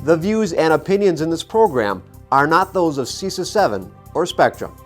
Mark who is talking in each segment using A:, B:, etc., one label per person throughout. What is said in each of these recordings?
A: The views and opinions in this program are not those of CISA 7 or Spectrum.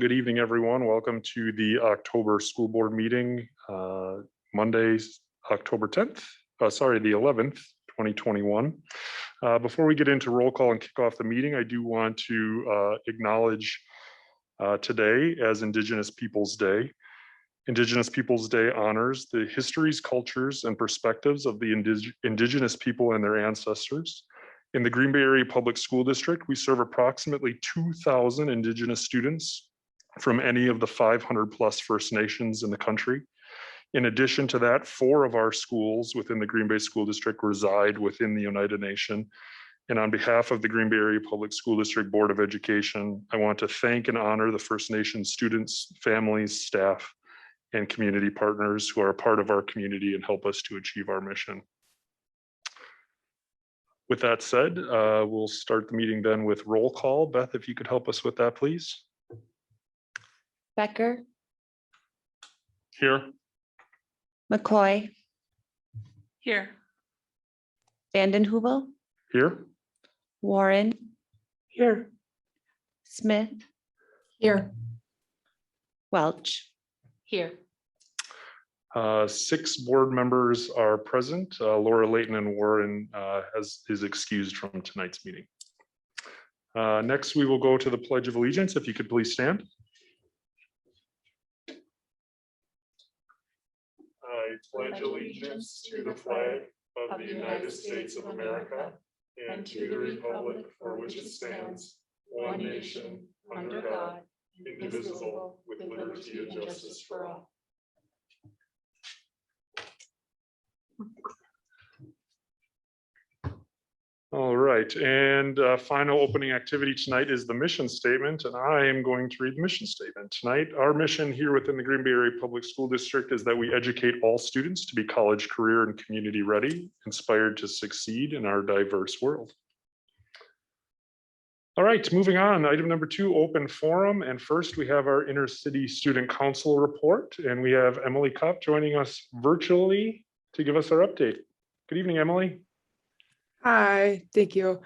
B: Good evening, everyone. Welcome to the October school board meeting, Monday, October 10th, the 11th, 2021. Before we get into roll call and kick off the meeting, I do want to acknowledge today as Indigenous Peoples Day. Indigenous Peoples Day honors the histories, cultures, and perspectives of the Indigenous people and their ancestors. In the Green Bay Area Public School District, we serve approximately 2,000 Indigenous students from any of the 500 plus First Nations in the country. In addition to that, 4 of our schools within the Green Bay School District reside within the Oneida Nation. And on behalf of the Green Bay Area Public School District Board of Education, I want to thank and honor the First Nation students, families, staff, and community partners who are a part of our community and help us to achieve our mission. With that said, we'll start the meeting then with roll call. Beth, if you could help us with that, please.
C: Becker,
B: Here.
C: McCoy,
D: Here.
C: Vanden Heuvel,
B: Here.
C: Warren,
D: Here.
C: Smith,
D: Here.
C: Welch.
D: Here.
B: 6 board members are present. Laura Layton and Warren is excused from tonight's meeting. Next, we will go to the Pledge of Allegiance. If you could please stand. I pledge allegiance to the flag of the United States of America and to the republic for which it stands, one nation, under God, indivisible, with liberty and justice for all. All right, and final opening activity tonight is the mission statement, and I am going to read the mission statement. Tonight, our mission here within the Green Bay Area Public School District is that we educate all students to be college, career, and community ready, inspired to succeed in our diverse world. All right, moving on, item number 2, open forum. And first we have our Intercity Student Council report, and we have Emily Kopp joining us virtually to give us our update. Good evening, Emily.
E: Hi, thank you.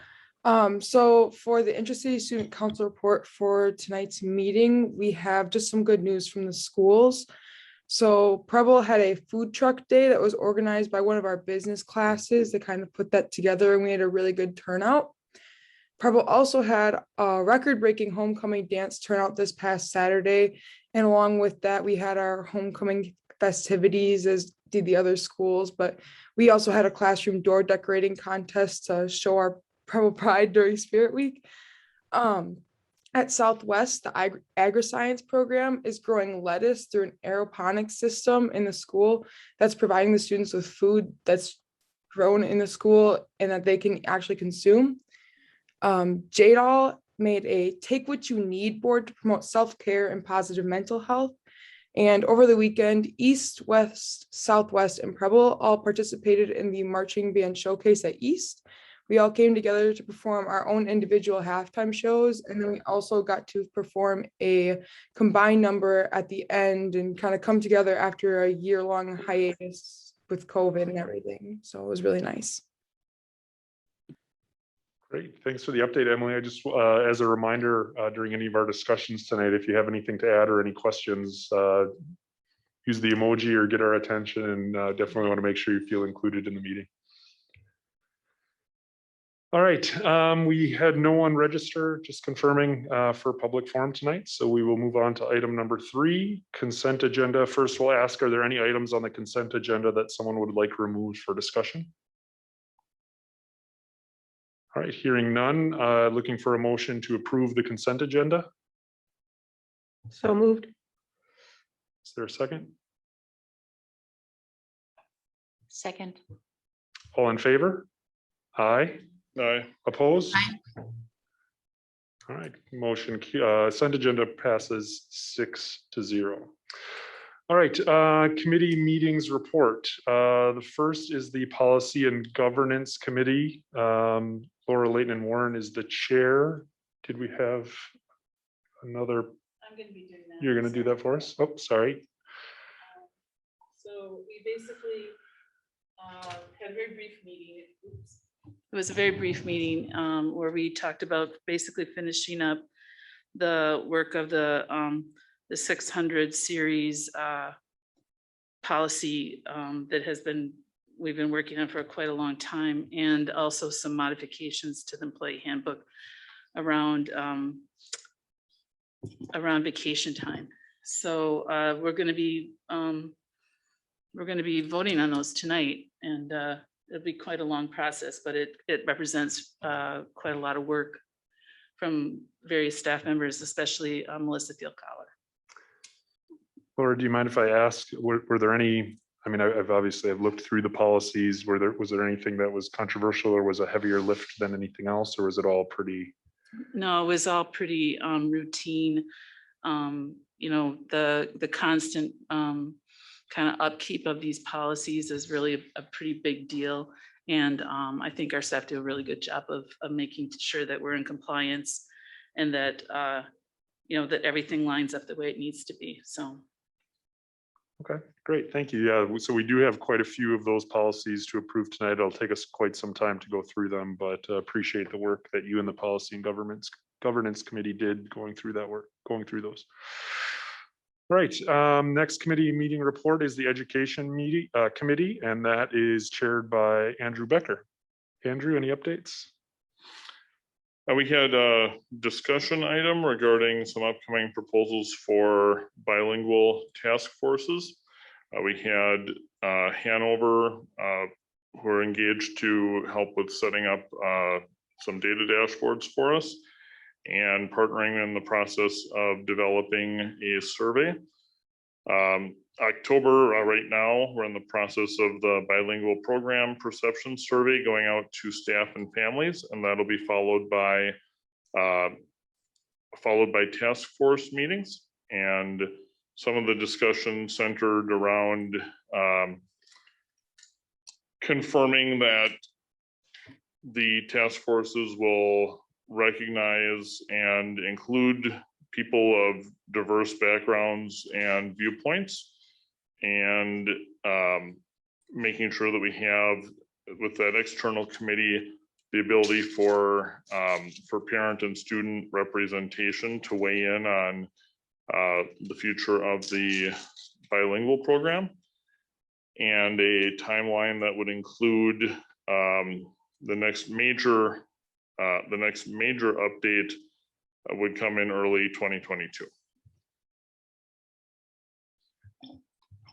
E: So for the Intercity Student Council report for tonight's meeting, we have just some good news from the schools. So Preble had a food truck day that was organized by one of our business classes. They kind of put that together and we had a really good turnout. Preble also had a record-breaking homecoming dance turnout this past Saturday. And along with that, we had our homecoming festivities, as did the other schools, but we also had a classroom door decorating contest to show our Preble pride during Spirit Week. At Southwest, the agri-science program is growing lettuce through an aeroponics system in the school that's providing the students with food that's grown in the school and that they can actually consume. JDAL made a Take What You Need board to promote self-care and positive mental health. And over the weekend, East, West, Southwest, and Preble all participated in the marching band showcase at East. We all came together to perform our own individual halftime shows. And then we also got to perform a combined number at the end and kind of come together after a year-long hiatus with COVID and everything. So it was really nice.
B: Great, thanks for the update, Emily. I just, as a reminder, during any of our discussions tonight, if you have anything to add or any questions, use the emoji or get our attention, and definitely want to make sure you feel included in the meeting. All right, we had no one register, just confirming for public forum tonight. So we will move on to item number 3, consent agenda. First, we'll ask, are there any items on the consent agenda that someone would like removed for discussion? All right, hearing none, looking for a motion to approve the consent agenda.
D: So moved.
B: Is there a second?
D: Second.
B: All in favor? Aye.
F: Aye.
B: Opposed? All right, motion, consent agenda passes 6-0. All right, committee meetings report. The first is the Policy and Governance Committee. Laura Leighton and Warren is the chair. Did we have another?
G: I'm going to be doing that.
B: You're going to do that for us? Oh, sorry.
G: So we basically had a very brief meeting. It was a very brief meeting where we talked about basically finishing up the work of the 600 series policy that we've been working on for quite a long time, and also some modifications to the employee handbook around vacation time. So we're going to be voting on those tonight, and it'll be quite a long process, but it represents quite a lot of work from various staff members, especially Melissa Thiel-Collar.
B: Laura, do you mind if I ask, were there any, I mean, I've obviously looked through the policies. Was there anything that was controversial, or was a heavier lift than anything else, or was it all pretty?
G: No, it was all pretty routine. You know, the constant kind of upkeep of these policies is really a pretty big deal. And I think our staff do a really good job of making sure that we're in compliance, and that, you know, that everything lines up the way it needs to be. So.
B: Okay, great. Thank you. Yeah, so we do have quite a few of those policies to approve tonight. It'll take us quite some time to go through them, but appreciate the work that you and the Policy and Governance Committee did going through that work, going through those. All right, next committee meeting report is the Education Committee, and that is chaired by Andrew Becker. Andrew, any updates?
F: We had a discussion item regarding some upcoming proposals for bilingual task forces. We had Hanover, who are engaged to help with setting up some data dashboards for us, and partnering in the process of developing a survey. October, right now, we're in the process of the bilingual program perception survey going out to staff and families, and that'll be followed by task force meetings. And some of the discussion centered around confirming that the task forces will recognize and include people of diverse backgrounds and viewpoints, and making sure that we have, with that external committee, the ability for parent and student representation to weigh in on the future of the bilingual program, and a timeline that would include the next major update would come in early 2022.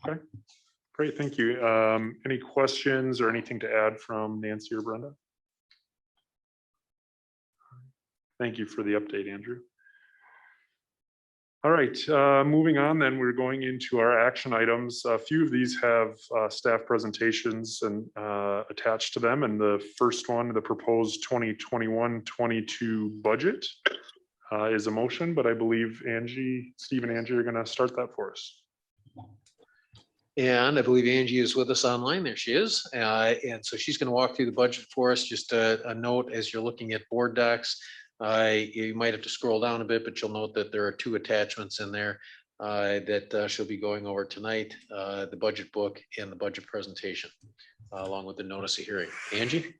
B: Okay, great, thank you. Any questions or anything to add from Nancy or Brenda? Thank you for the update, Andrew. All right, moving on then, we're going into our action items. A few of these have staff presentations and attached to them. And the first one, the proposed 2021-22 budget is a motion, but I believe Steve and Angie are going to start that for us.
A: And I believe Angie is with us online. There she is. And so she's going to walk through the budget for us. Just a note, as you're looking at board docs, you might have to scroll down a bit, but you'll note that there are 2 attachments in there that she'll be going over tonight, the budget book and the budget presentation, along with the notice of hearing. Angie?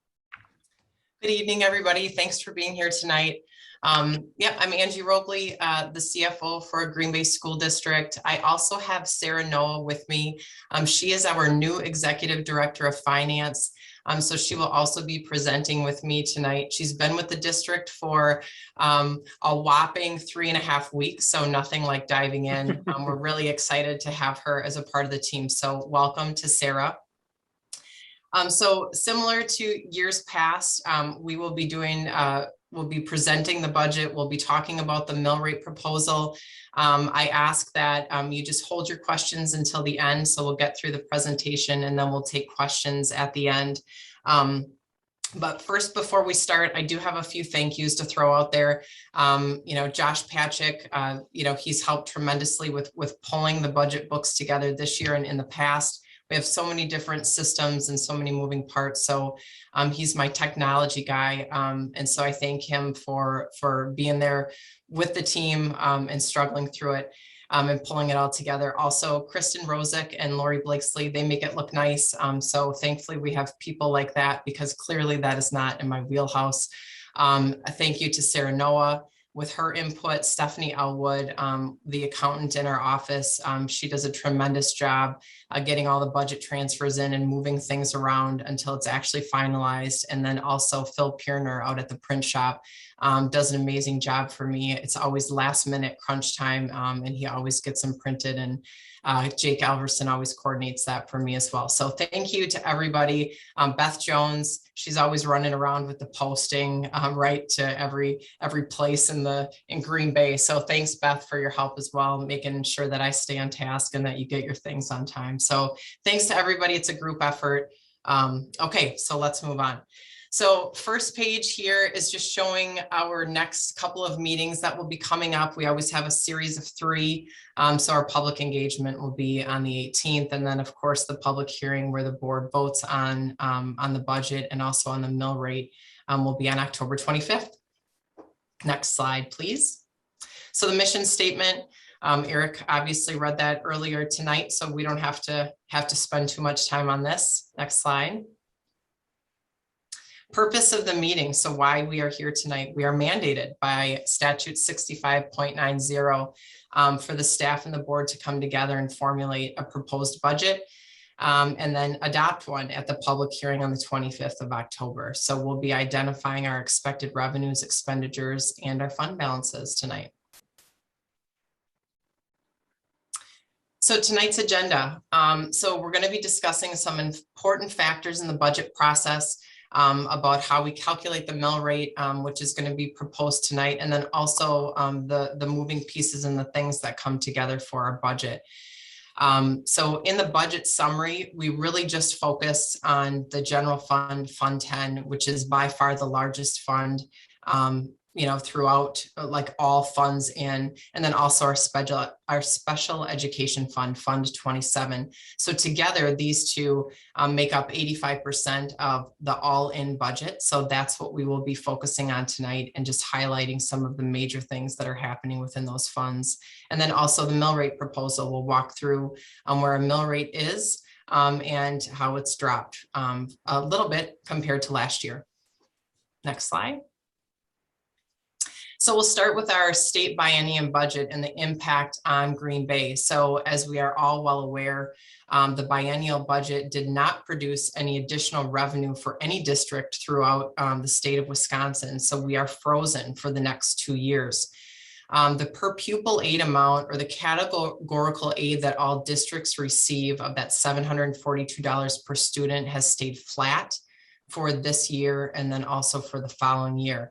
H: Good evening, everybody. Thanks for being here tonight. Yeah, I'm Angie Robley, the CFO for Green Bay School District. I also have Sarah Noah with me. She is our new Executive Director of Finance. So she will also be presenting with me tonight. She's been with the district for a whopping 3.5 weeks, so nothing like diving in. We're really excited to have her as a part of the team. So welcome to Sarah. So similar to years past, we will be doing, we'll be presenting the budget. We'll be talking about the mill rate proposal. I ask that you just hold your questions until the end. So we'll get through the presentation and then we'll take questions at the end. But first, before we start, I do have a few thank yous to throw out there. You know, Josh Patrick, you know, he's helped tremendously with pulling the budget books together this year and in the past. We have so many different systems and so many moving parts. So he's my technology guy. And so I thank him for being there with the team and struggling through it and pulling it all together. Also, Kristen Rosick and Lori Blakesley, they make it look nice. So thankfully we have people like that because clearly that is not in my wheelhouse. A thank you to Sarah Noah. With her input, Stephanie Elwood, the accountant in our office, she does a tremendous job getting all the budget transfers in and moving things around until it's actually finalized. And then also Phil Pierner out at the print shop does an amazing job for me. It's always last minute crunch time and he always gets them printed, and Jake Alverson always coordinates that for me as well. So thank you to everybody. Beth Jones, she's always running around with the posting right to every place in Green Bay. So thanks, Beth, for your help as well, making sure that I stay on task and that you get your things on time. So thanks to everybody. It's a group effort. Okay, so let's move on. So first page here is just showing our next couple of meetings that will be coming up. We always have a series of 3. So our public engagement will be on the 18th. And then of course, the public hearing where the board votes on the budget and also on the mill rate will be on October 25th. Next slide, please. So the mission statement, Eric obviously read that earlier tonight, so we don't have to spend too much time on this. Next slide. Purpose of the meeting. So why we are here tonight. We are mandated by statute 65.90 for the staff and the board to come together and formulate a proposed budget and then adopt one at the public hearing on the 25th of October. So we'll be identifying our expected revenues, expenditures, and our fund balances tonight. So tonight's agenda. So we're going to be discussing some important factors in the budget process. About how we calculate the mill rate, which is going to be proposed tonight, and then also the moving pieces and the things that come together for our budget. So in the budget summary, we really just focus on the general fund, Fund 10, which is by far the largest fund, you know, throughout like all funds and then also our special education fund, Fund 27. So together, these two make up 85% of the all-in budget. So that's what we will be focusing on tonight and just highlighting some of the major things that are happening within those funds. And then also the mill rate proposal, we'll walk through where a mill rate is and how it's dropped a little bit compared to last year. Next slide. So we'll start with our state biennium budget and the impact on Green Bay. So as we are all well aware, the biennial budget did not produce any additional revenue for any district throughout the state of Wisconsin. So we are frozen for the next 2 years. The per pupil aid amount or the categorical aid that all districts receive of that $742 per student has stayed flat for this year and then also for the following year.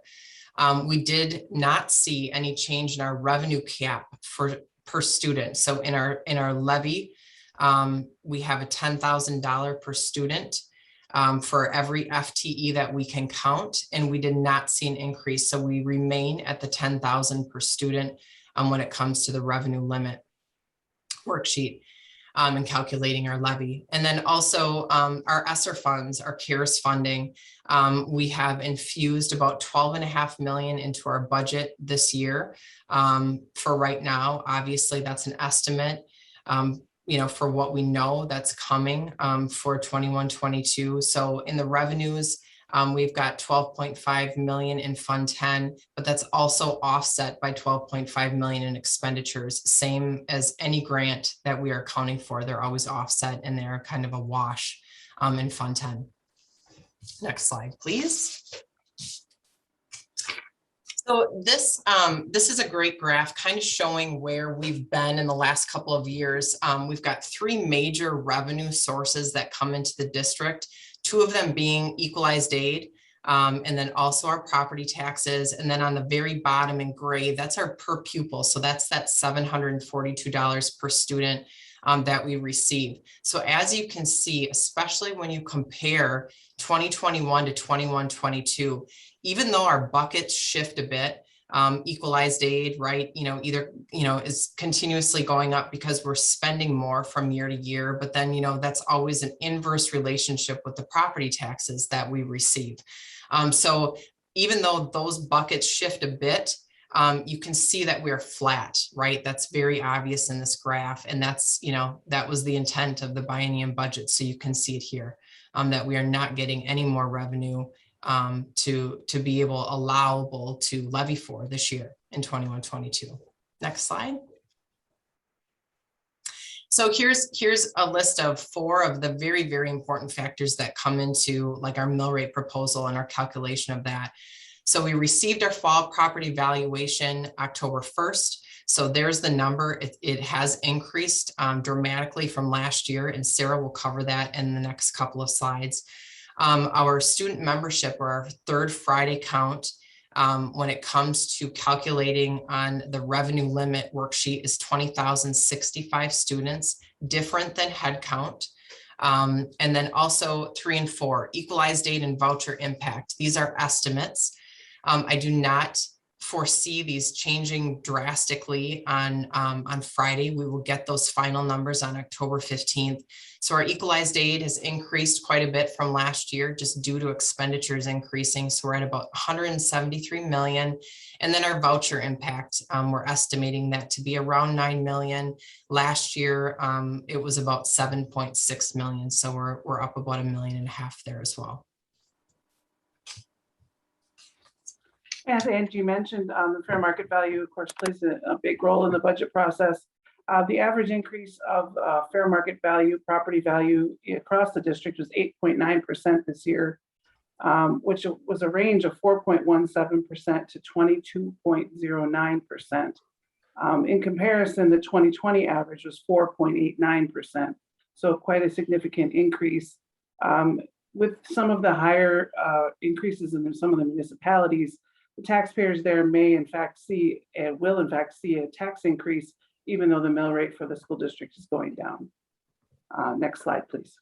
H: We did not see any change in our revenue cap per student. So in our levy, we have a $10,000 per student for every FTE that we can count, and we did not see an increase. So we remain at the 10,000 per student when it comes to the revenue limit worksheet and calculating our levy. And then also our ESSER funds, our CARES funding, we have infused about $12.5 million into our budget this year. For right now, obviously that's an estimate, you know, for what we know that's coming for 21-22. So in the revenues, We've got 12.5 million in Fund 10, but that's also offset by 12.5 million in expenditures, same as any grant that we are accounting for. They're always offset and they're kind of a wash in Fund 10. Next slide, please. So this is a great graph kind of showing where we've been in the last couple of years. We've got three major revenue sources that come into the district, two of them being Equalized Aid, and then also our property taxes. And then on the very bottom in gray, that's our per pupil. So that's that $742 per student that we receive. So as you can see, especially when you compare 2021 to 21-22, even though our buckets shift a bit, Equalized Aid, right, is continuously going up because we're spending more from year to year, but then, that's always an inverse relationship with the property taxes that we receive. So even though those buckets shift a bit, you can see that we're flat, right? That's very obvious in this graph. And that's, that was the intent of the biennium budget. So you can see it here, that we are not getting any more revenue to be allowable to levy for this year in 21-22. Next slide. So here's a list of 4 of the very, very important factors that come into like our mill rate proposal and our calculation of that. So we received our fall property valuation October 1st. So there's the number. It has increased dramatically from last year, and Sarah will cover that in the next couple of slides. Our student membership, or our third Friday count, when it comes to calculating on the revenue limit worksheet, is 20,065 students, different than head count. And then also 3 and 4, Equalized Aid and voucher impact. These are estimates. I do not foresee these changing drastically on Friday. We will get those final numbers on October 15th. So our Equalized Aid has increased quite a bit from last year, just due to expenditures increasing. So we're at about 173 million. And then our voucher impact, we're estimating that to be around 9 million. Last year, it was about 7.6 million. So we're up about $1.5 million there as well.
I: As Angie mentioned, the fair market value, of course, plays a big role in the budget process. The average increase of fair market value, property value across the district was 8.9% this year, which was a range of 4.17% to 22.09%. In comparison, the 2020 average was 4.89%. So quite a significant increase. With some of the higher increases in some of the municipalities, the taxpayers there may in fact see and will in fact see a tax increase, even though the mill rate for the school district is going down. Next slide, please.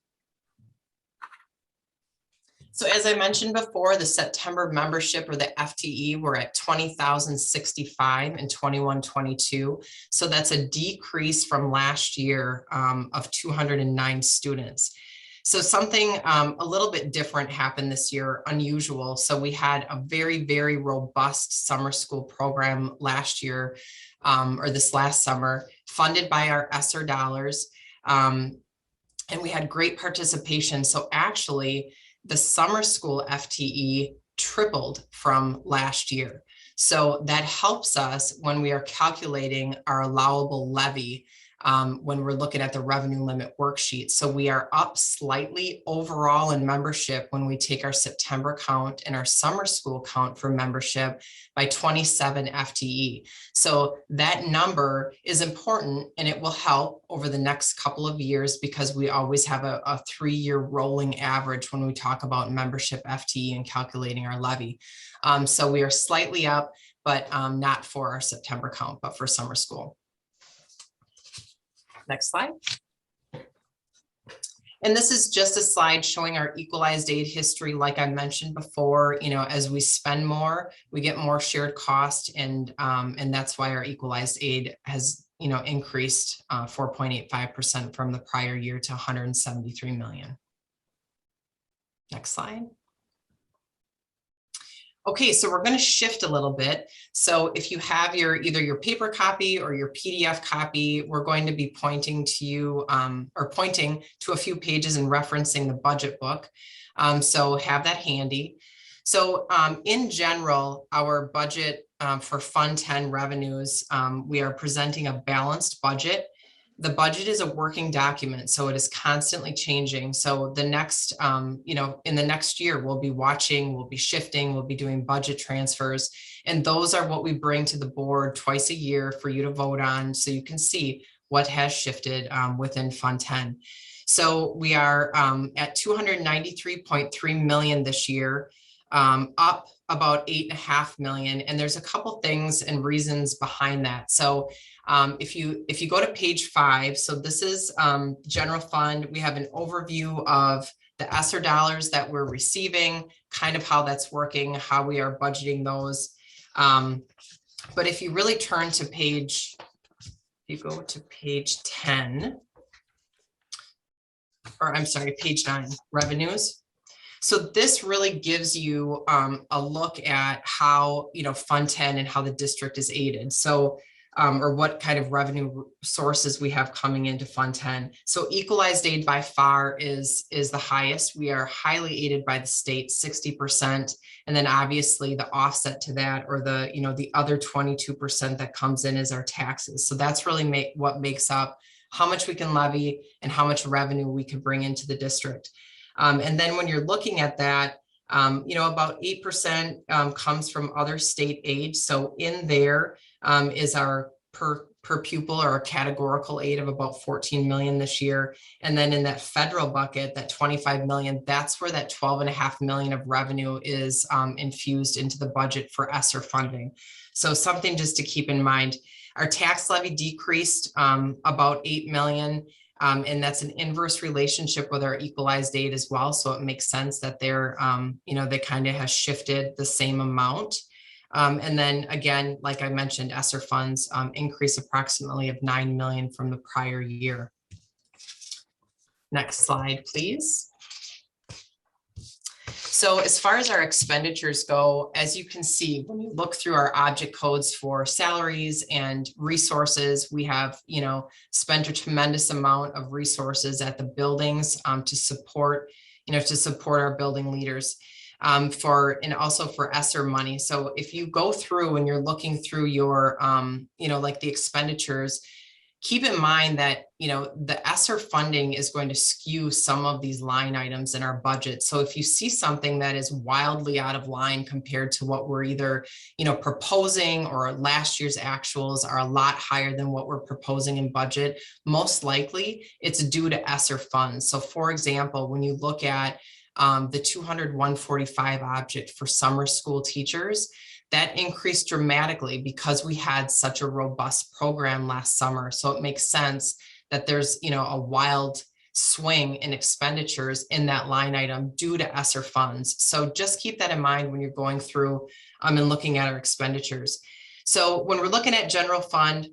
H: So as I mentioned before, the September membership, or the FTE, we're at 20,065 in 21-22. So that's a decrease from last year of 209 students. So something a little bit different happened this year, unusual. So we had a very, very robust summer school program last year, or this last summer, funded by our ESSER dollars. And we had great participation. So actually, the summer school FTE tripled from last year. So that helps us when we are calculating our allowable levy, when we're looking at the revenue limit worksheet. So we are up slightly overall in membership when we take our September count and our summer school count for membership by 27 FTE. So that number is important, and it will help over the next couple of years because we always have a 3-year rolling average when we talk about membership FTE and calculating our levy. So we are slightly up, but not for our September count, but for summer school. Next slide. And this is just a slide showing our Equalized Aid history. Like I mentioned before, as we spend more, we get more shared cost, and that's why our Equalized Aid has increased 4.85% from the prior year to 173 million. Next slide. Okay, so we're going to shift a little bit. So if you have either your paper copy or your PDF copy, we're going to be pointing to you or pointing to a few pages and referencing the budget book. So have that handy. So in general, our budget for Fund 10 revenues, we are presenting a balanced budget. The budget is a working document, so it is constantly changing. So the next, in the next year, we'll be watching, we'll be shifting, we'll be doing budget transfers. And those are what we bring to the board twice a year for you to vote on, so you can see what has shifted within Fund 10. So we are at 293.3 million this year, up about 8.5 million. And there's a couple things and reasons behind that. So if you go to page 5, so this is general fund, we have an overview of the ESSER dollars that we're receiving, kind of how that's working, how we are budgeting those. But if you really turn to page, if you go to page 10, or I'm sorry, page 9, revenues. So this really gives you a look at how, Fund 10 and how the district is aided. So, or what kind of revenue sources we have coming into Fund 10. So Equalized Aid by far is the highest. We are highly aided by the state, 60%. And then obviously the offset to that, or the other 22% that comes in is our taxes. So that's really what makes up how much we can levy and how much revenue we can bring into the district. And then when you're looking at that, about 8% comes from other state aid. So in there is our per pupil or our categorical aid of about 14 million this year. And then in that federal bucket, that 25 million, that's where that 12.5 million of revenue is infused into the budget for ESSER funding. So something just to keep in mind. Our tax levy decreased about 8 million. And that's an inverse relationship with our Equalized Aid as well. So it makes sense that they're, they kind of have shifted the same amount. And then again, like I mentioned, ESSER funds increase approximately of 9 million from the prior year. Next slide, please. So as far as our expenditures go, as you can see, when you look through our object codes for salaries and resources, we have, spent a tremendous amount of resources at the buildings to support our building leaders and also for ESSER money. So if you go through and you're looking through your, like the expenditures, keep in mind that, the ESSER funding is going to skew some of these line items in our budget. So if you see something that is wildly out of line compared to what we're either, proposing, or last year's actuals are a lot higher than what we're proposing in budget, most likely it's due to ESSER funds. So for example, when you look at the 200-145 object for summer school teachers, that increased dramatically because we had such a robust program last summer. So it makes sense that there's, a wild swing in expenditures in that line item due to ESSER funds. So just keep that in mind when you're going through and looking at our expenditures. So when we're looking at general fund,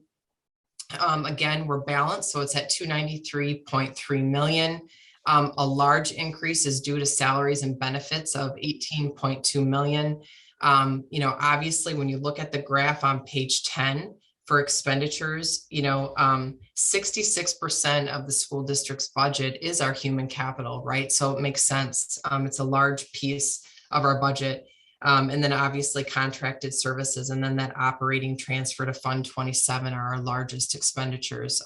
H: again, we're balanced. So it's at 293.3 million. A large increase is due to salaries and benefits of 18.2 million. Obviously, when you look at the graph on page 10 for expenditures, 66% of the school district's budget is our human capital, right? So it makes sense. It's a large piece of our budget. And then obviously contracted services, and then that operating transfer to Fund 27 are our largest expenditures,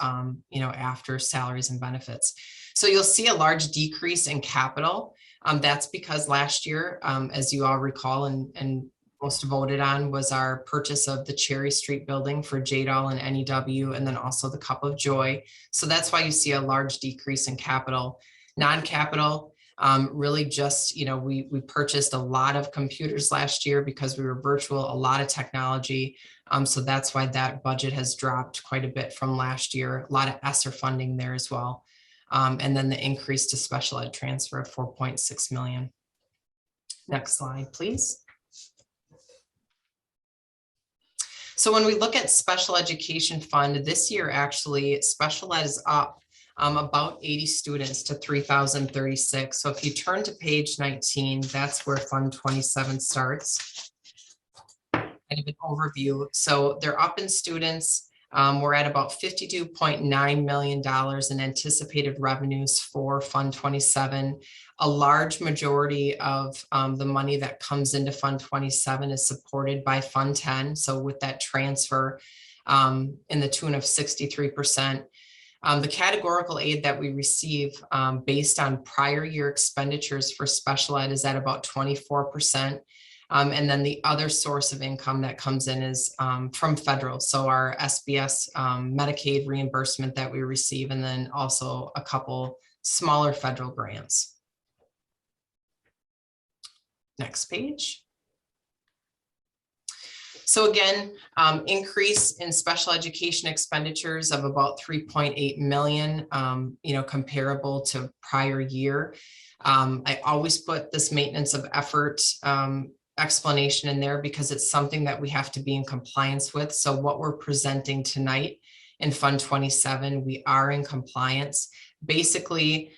H: after salaries and benefits. So you'll see a large decrease in capital. That's because last year, as you all recall, and most voted on, was our purchase of the Cherry Street building for JDOL and NEW, and then also the Cup of Joy. So that's why you see a large decrease in capital. Non-capital, really just, we purchased a lot of computers last year because we were virtual, a lot of technology. So that's why that budget has dropped quite a bit from last year. A lot of ESSER funding there as well. And then the increase to special ed transfer of 4.6 million. Next slide, please. So when we look at special education fund this year, actually special ed is up about 80 students to 3,036. So if you turn to page 19, that's where Fund 27 starts. Kind of an overview. So they're up in students. We're at about $52.9 million in anticipated revenues for Fund 27. A large majority of the money that comes into Fund 27 is supported by Fund 10. So with that transfer in the tune of 63%. The categorical aid that we receive based on prior year expenditures for special ed is at about 24%. And then the other source of income that comes in is from federal. So our SBS Medicaid reimbursement that we receive, and then also a couple smaller federal grants. Next page. So again, increase in special education expenditures of about 3.8 million, comparable to prior year. I always put this maintenance of effort explanation in there because it's something that we have to be in compliance with. So what we're presenting tonight in Fund 27, we are in compliance. Basically,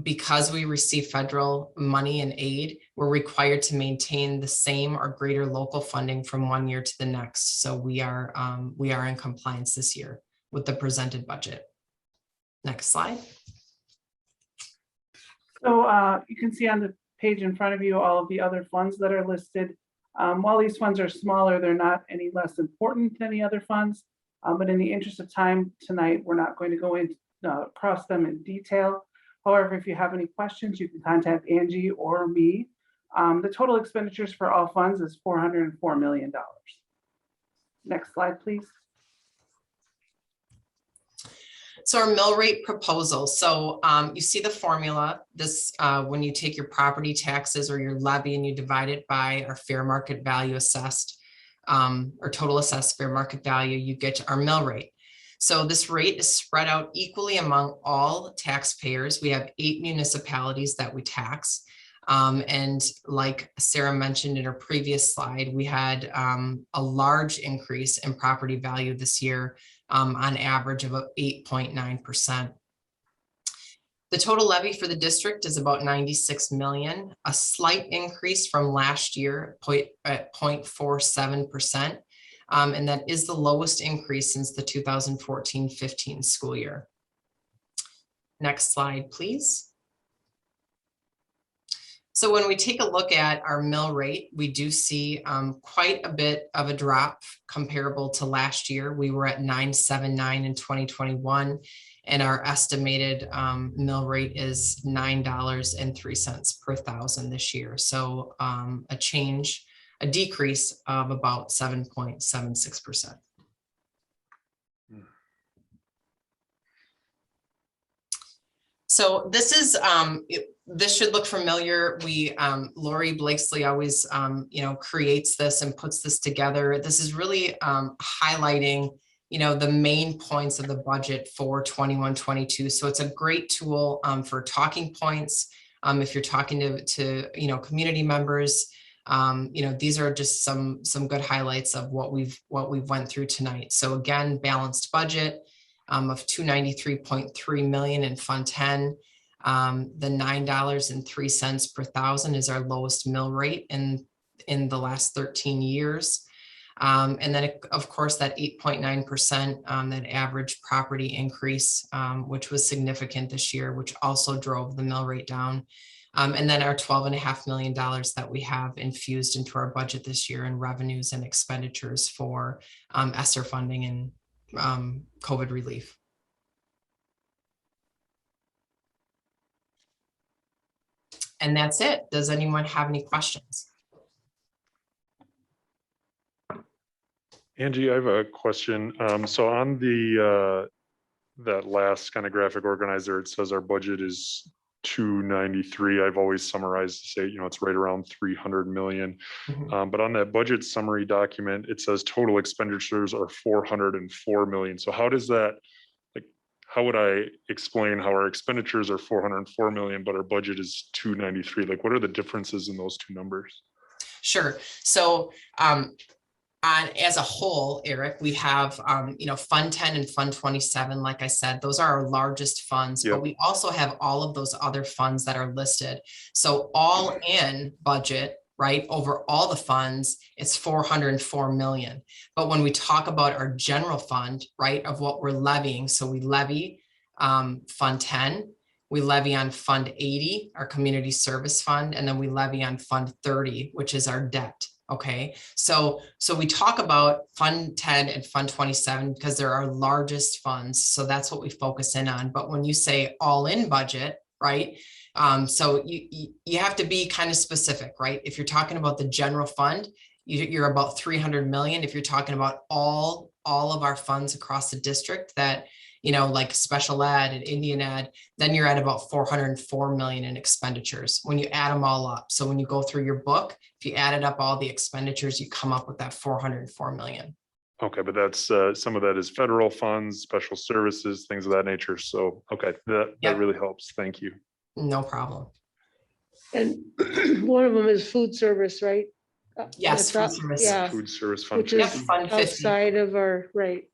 H: because we receive federal money and aid, we're required to maintain the same or greater local funding from one year to the next. So we are in compliance this year with the presented budget. Next slide.
I: So you can see on the page in front of you all of the other funds that are listed. While these funds are smaller, they're not any less important than the other funds. But in the interest of time tonight, we're not going to go into across them in detail. However, if you have any questions, you can contact Angie or me. The total expenditures for all funds is $404 million. Next slide, please.
H: So our mill rate proposal. So you see the formula. This when you take your property taxes or your levy and you divide it by our fair market value assessed or total assessed fair market value, you get our mill rate. So this rate is spread out equally among all taxpayers. We have 8 municipalities that we tax. And like Sarah mentioned in her previous slide, we had a large increase in property value this year, on average of 8.9%. The total levy for the district is about 96 million, a slight increase from last year at 0.47%. And that is the lowest increase since the 2014-15 school year. Next slide, please. So when we take a look at our mill rate, we do see quite a bit of a drop comparable to last year. We were at 9.79 in 2021, and our estimated mill rate is $9.03 per thousand this year. So a decrease of about 7.76%. So this is, this should look familiar. Lori Blakesley always, creates this and puts this together. This is really highlighting, the main points of the budget for 21-22. So it's a great tool for talking points. If you're talking to community members, these are just some good highlights of what we've went through tonight. So again, balanced budget of $293.3 million in Fund 10. The $9.03 per thousand is our lowest mill rate in the last 13 years. And then of course that 8.9%, that average property increase, which was significant this year, which also drove the mill rate down. And then our $12.5 million that we have infused into our budget this year in revenues and expenditures for ESSER funding and COVID relief. And that's it. Does anyone have any questions?
B: Angie, I have a question. So on the that last kind of graphic organizer, it says our budget is 293. I've always summarized to say, it's right around 300 million.
H: Mm-hmm.
B: But on that budget summary document, it says total expenditures are 404 million. So how does that, how would I explain how our expenditures are 404 million, but our budget is 293? What are the differences in those two numbers?
H: Sure. So as a whole, Eric, we have, Fund 10 and Fund 27, like I said, those are our largest funds,
B: Yep.
H: But we also have all of those other funds that are listed. So all in budget right? Over all the funds, it's 404 million. But when we talk about our general fund, right, of what we're levying, so we levy Fund 10, we levy on Fund 80, our community service fund, and then we levy on Fund 30, which is our debt. Okay, so we talk about Fund 10 and Fund 27 because they're our largest funds. So that's what we focus in on. But when you say all in budget, right? So you have to be kind of specific, right? If you're talking about the general fund, you're about 300 million. If you're talking about all of our funds across the district that, like special ed and Indian ed, then you're at about 404 million in expenditures when you add them all up. So when you go through your book, if you added up all the expenditures, you come up with that 404 million.
B: Okay, but that's some of that is federal funds, special services, things of that nature. So, okay, that
H: Yep.
B: really helps. Thank you.
H: No problem.
D: And one of them is food service, right?
H: Yes,
D: That's
H: food service.
D: Yeah,
B: Food service fund.
D: which
H: Yep,
D: is
H: Fund 50.
D: outside of our, right,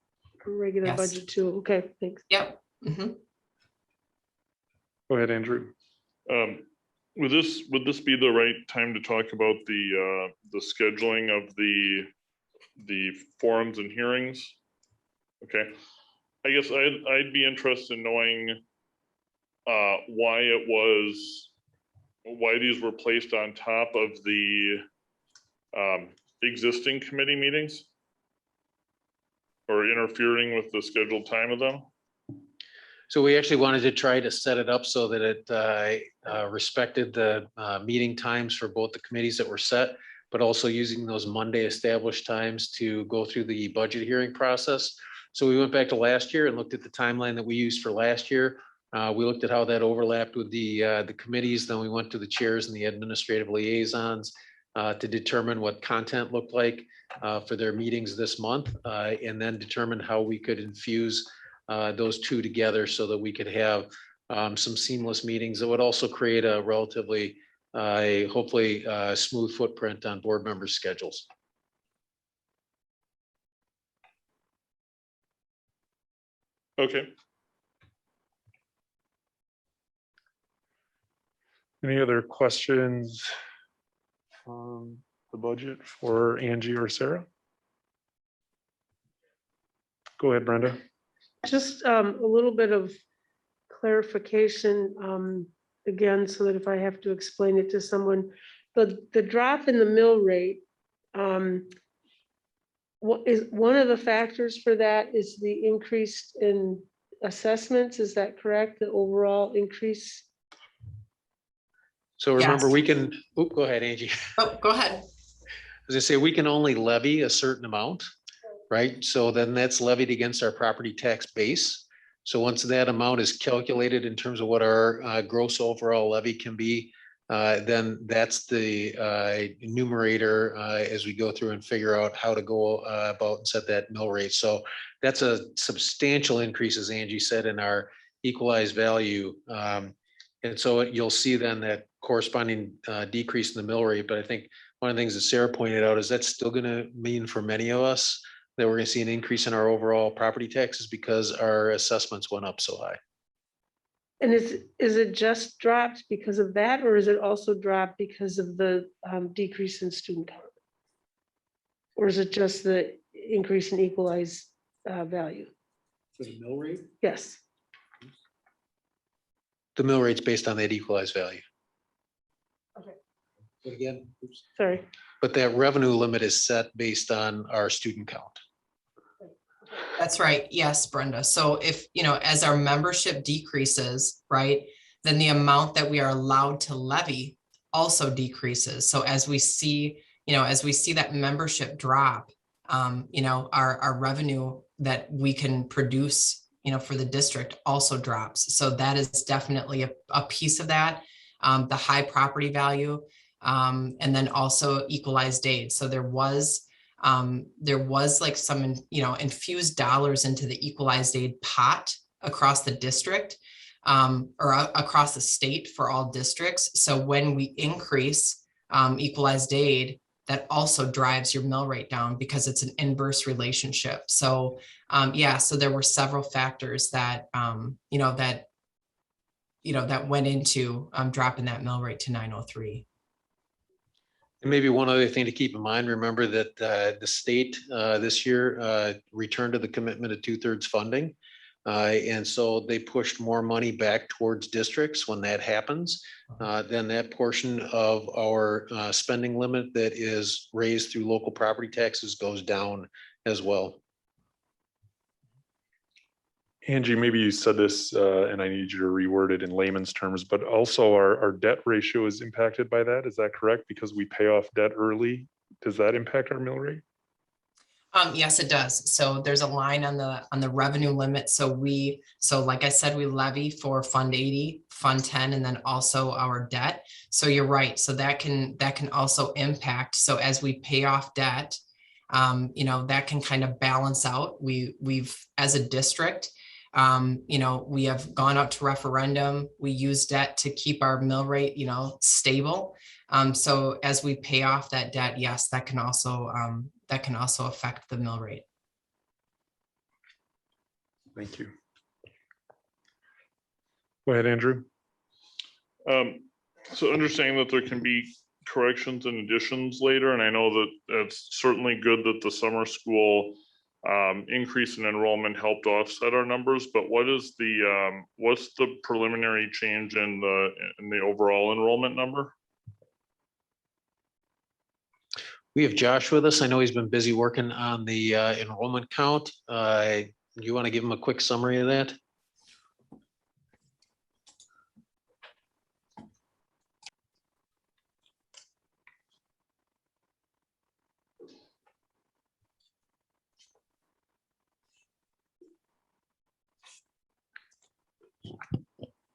D: regular
H: Yes.
D: budget too. Okay, thanks.
H: Yep. Mhm.
B: Go ahead, Andrew.
F: Would this be the right time to talk about the scheduling of the forums and hearings? Okay, I guess I'd be interested in knowing why these were placed on top of the existing committee meetings or interfering with the scheduled time of them.
A: So we actually wanted to try to set it up so that it respected the meeting times for both the committees that were set, but also using those Monday established times to go through the budget hearing process. So we went back to last year and looked at the timeline that we used for last year. We looked at how that overlapped with the committees. Then we went to the chairs and the administrative liaisons to determine what content looked like for their meetings this month, and then determine how we could infuse those two together so that we could have some seamless meetings that would also create a relatively, hopefully smooth footprint on board members' schedules.
F: Okay.
B: Any other questions on the budget for Angie or Sarah? Go ahead, Brenda.
D: Just a little bit of clarification, again, so that if I have to explain it to someone, the drop in the mill rate, what is one of the factors for that is the increase in assessments, is that correct? The overall increase?
A: So remember,
H: Yes.
A: we can, go ahead, Angie.
H: Oh, go ahead.
A: As I say, we can only levy a certain amount, right? So then that's levied against our property tax base. So once that amount is calculated in terms of what our gross overall levy can be, then that's the numerator as we go through and figure out how to go about and set that mill rate. So that's a substantial increase, as Angie said, in our equalized value. And so you'll see then that corresponding decrease in the mill rate. But I think one of the things that Sarah pointed out is that's still going to mean for many of us that we're going to see an increase in our overall property taxes because our assessments went up so high.
D: And is it just dropped because of that, or is it also dropped because of the decrease in student count? Or is it just the increase in equalized value?
A: For the mill rate?
D: Yes.
A: The mill rate's based on that equalized value.
D: Okay.
A: But again,
D: Sorry.
A: but that revenue limit is set based on our student count.
H: That's right. Yes, Brenda. So if, as our membership decreases, right, then the amount that we are allowed to levy also decreases. So as we see that membership drop, our revenue that we can produce, for the district also drops. So that is definitely a piece of that, the high property value, and then also equalized aid. So there was like some, infused dollars into the equalized aid pot across the district, or across the state for all districts. So when we increase equalized aid, that also drives your mill rate down because it's an inverse relationship. So so there were several factors that that went into dropping that mill rate to 903.
A: And maybe one other thing to keep in mind, remember that the state this year returned to the commitment of 2/3 funding. And so they pushed more money back towards districts when that happens. Then that portion of our spending limit that is raised through local property taxes goes down as well.
B: Angie, maybe you said this, and I need you to reword it in layman's terms, but also our debt ratio is impacted by that. Is that correct? Because we pay off debt early. Does that impact our mill rate?
H: Yes, it does. So there's a line on the revenue limit. So like I said, we levy for Fund 80, Fund 10, and then also our debt. So you're right. So that can also impact. So as we pay off debt, that can kind of balance out. We've, as a district, we have gone out to referendum. We use debt to keep our mill rate, stable. So as we pay off that debt, yes, that can also affect the mill rate.
B: Thank you. Go ahead, Andrew.
F: So understanding that there can be corrections and additions later, and I know that it's certainly good that the summer school increase in enrollment helped offset our numbers, but what's the preliminary change in the overall enrollment number?
A: We have Josh with us. I know he's been busy working on the enrollment count. You want to give him a quick summary of that?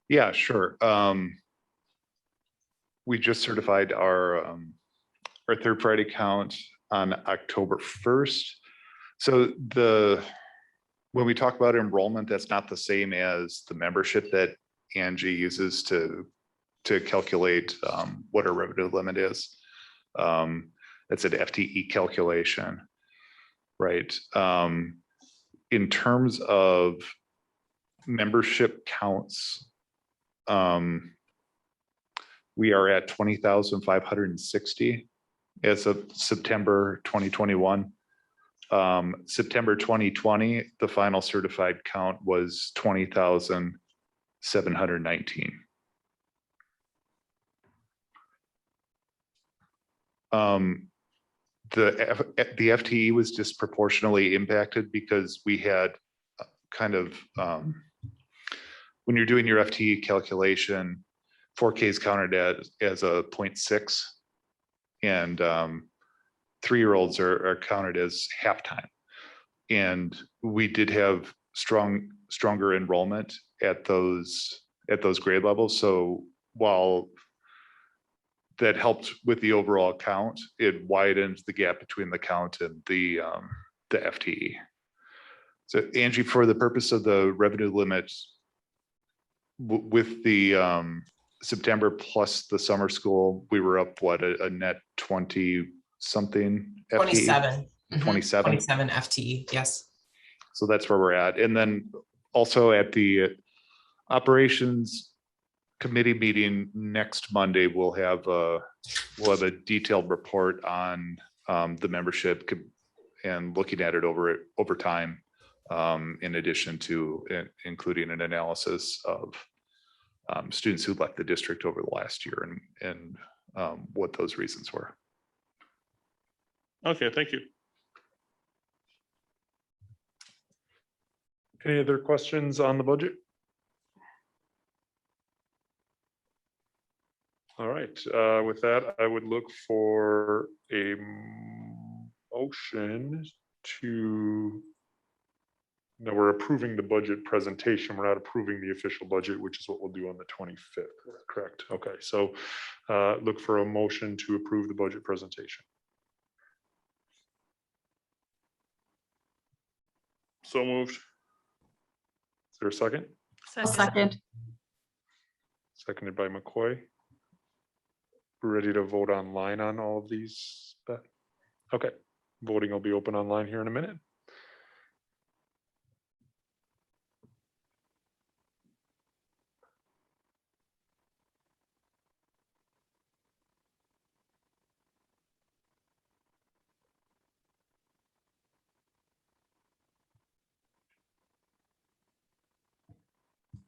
J: Yeah, sure. We just certified our third Friday count on October 1st. So when we talk about enrollment, that's not the same as the membership that Angie uses to calculate what our revenue limit is. That's an FTE calculation, right? In terms of membership counts, we are at 20,560 as of September 2021. September 2020, the final certified count was 20,719. The FTE was disproportionately impacted because we had kind of when you're doing your FTE calculation, 4K is counted as a 0.6, and 3-year-olds are counted as halftime. And we did have stronger enrollment at those grade levels. So while that helped with the overall count, it widened the gap between the count and the FTE. So Angie, for the purpose of the revenue limit, with the September plus the summer school, we were up a net 20 something FTE?
H: 27.
J: 27.
H: 27 FTE, yes.
J: So that's where we're at. And then also at the operations committee meeting next Monday, we'll have a detailed report on the membership and looking at it over time, in addition to including an analysis of students who left the district over the last year and what those reasons were.
F: Okay, thank you.
B: Any other questions on the budget? All right, with that, I would look for a motion to, no, we're approving the budget presentation. We're not approving the official budget, which is what we'll do on the 25th, correct? Okay, so look for a motion to approve the budget presentation.
F: So moved.
B: Is there a second?
C: Second.
B: Seconded by McCoy. We're ready to vote online on all of these, Beth? Okay, voting will be open online here in a minute.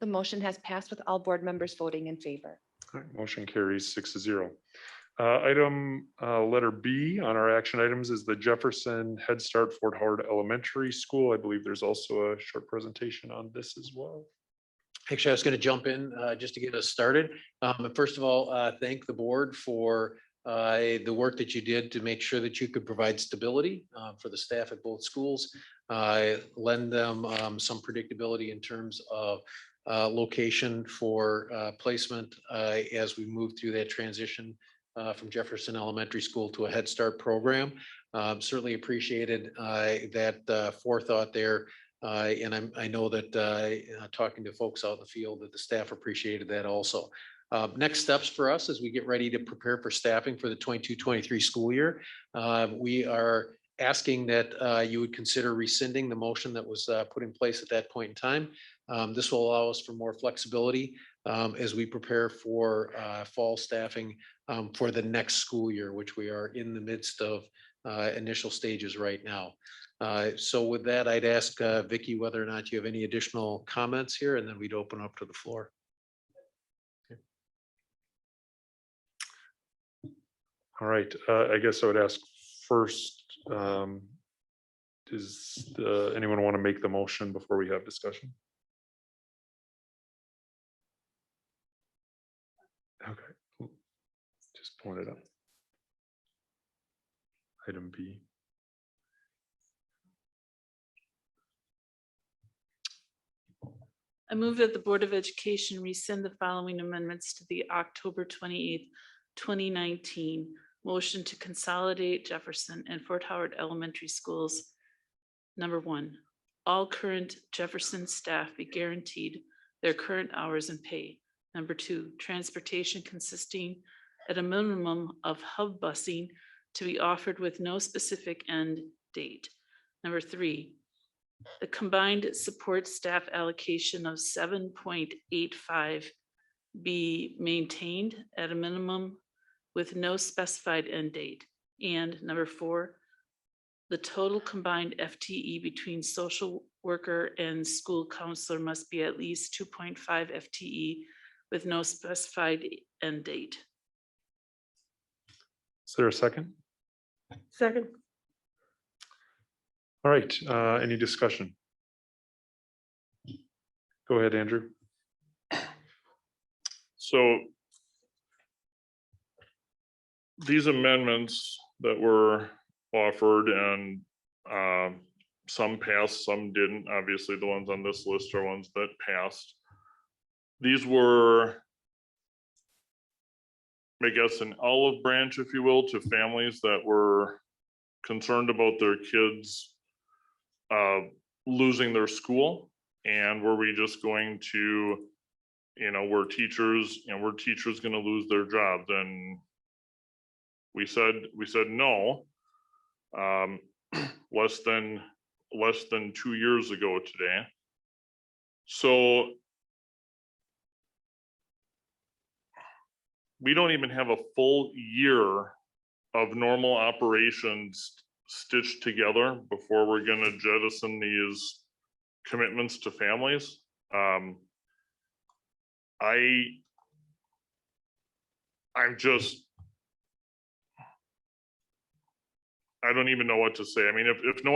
C: The motion has passed with all board members voting in favor.
B: All right, motion carries 6-0. Item letter B on our action items is the Jefferson Head Start Fort Howard Elementary School. I believe there's also a short presentation on this as well.
A: Actually, I was going to jump in just to get us started. But first of all, thank the board for the work that you did to make sure that you could provide stability for the staff at both schools, lend them some predictability in terms of location for placement as we move through that transition from Jefferson Elementary School to a Head Start program. Certainly appreciated that forethought there. And I know that talking to folks out in the field that the staff appreciated that also. Next steps for us as we get ready to prepare for staffing for the 22-23 school year. We are asking that you would consider rescinding the motion that was put in place at that point in time. This will allow us for more flexibility as we prepare for fall staffing for the next school year, which we are in the midst of initial stages right now. So with that, I'd ask Vicky whether or not you have any additional comments here, and then we'd open up to the floor. Okay.
B: All right, I guess I would ask first, does anyone want to make the motion before we have discussion? Okay, just pulling it up. Item B.
G: I move that the Board of Education rescind the following amendments to the October 28th, 2019 motion to consolidate Jefferson and Fort Howard Elementary Schools. Number 1, all current Jefferson staff be guaranteed their current hours and pay. Number 2, transportation consisting at a minimum of hub busing to be offered with no specific end date. Number 3, the combined support staff allocation of 7.85 be maintained at a minimum with no specified end date. And number 4, the total combined FTE between social worker and school counselor must be at least 2.5 FTE with no specified end date.
B: Is there a second?
D: Second.
B: All right, any discussion? Go ahead, Andrew.
F: So these amendments that were offered and some passed, some didn't. Obviously, the ones on this list are ones that passed. These were, I guess, an olive branch, if you will, to families that were concerned about their kids losing their school. And were we just going to, you know, we're teachers going to lose their jobs? And we said no. Less than 2 years ago today. So we don't even have a full year of normal operations stitched together before we're going to jettison these commitments to families. I don't even know what to say. I mean, if no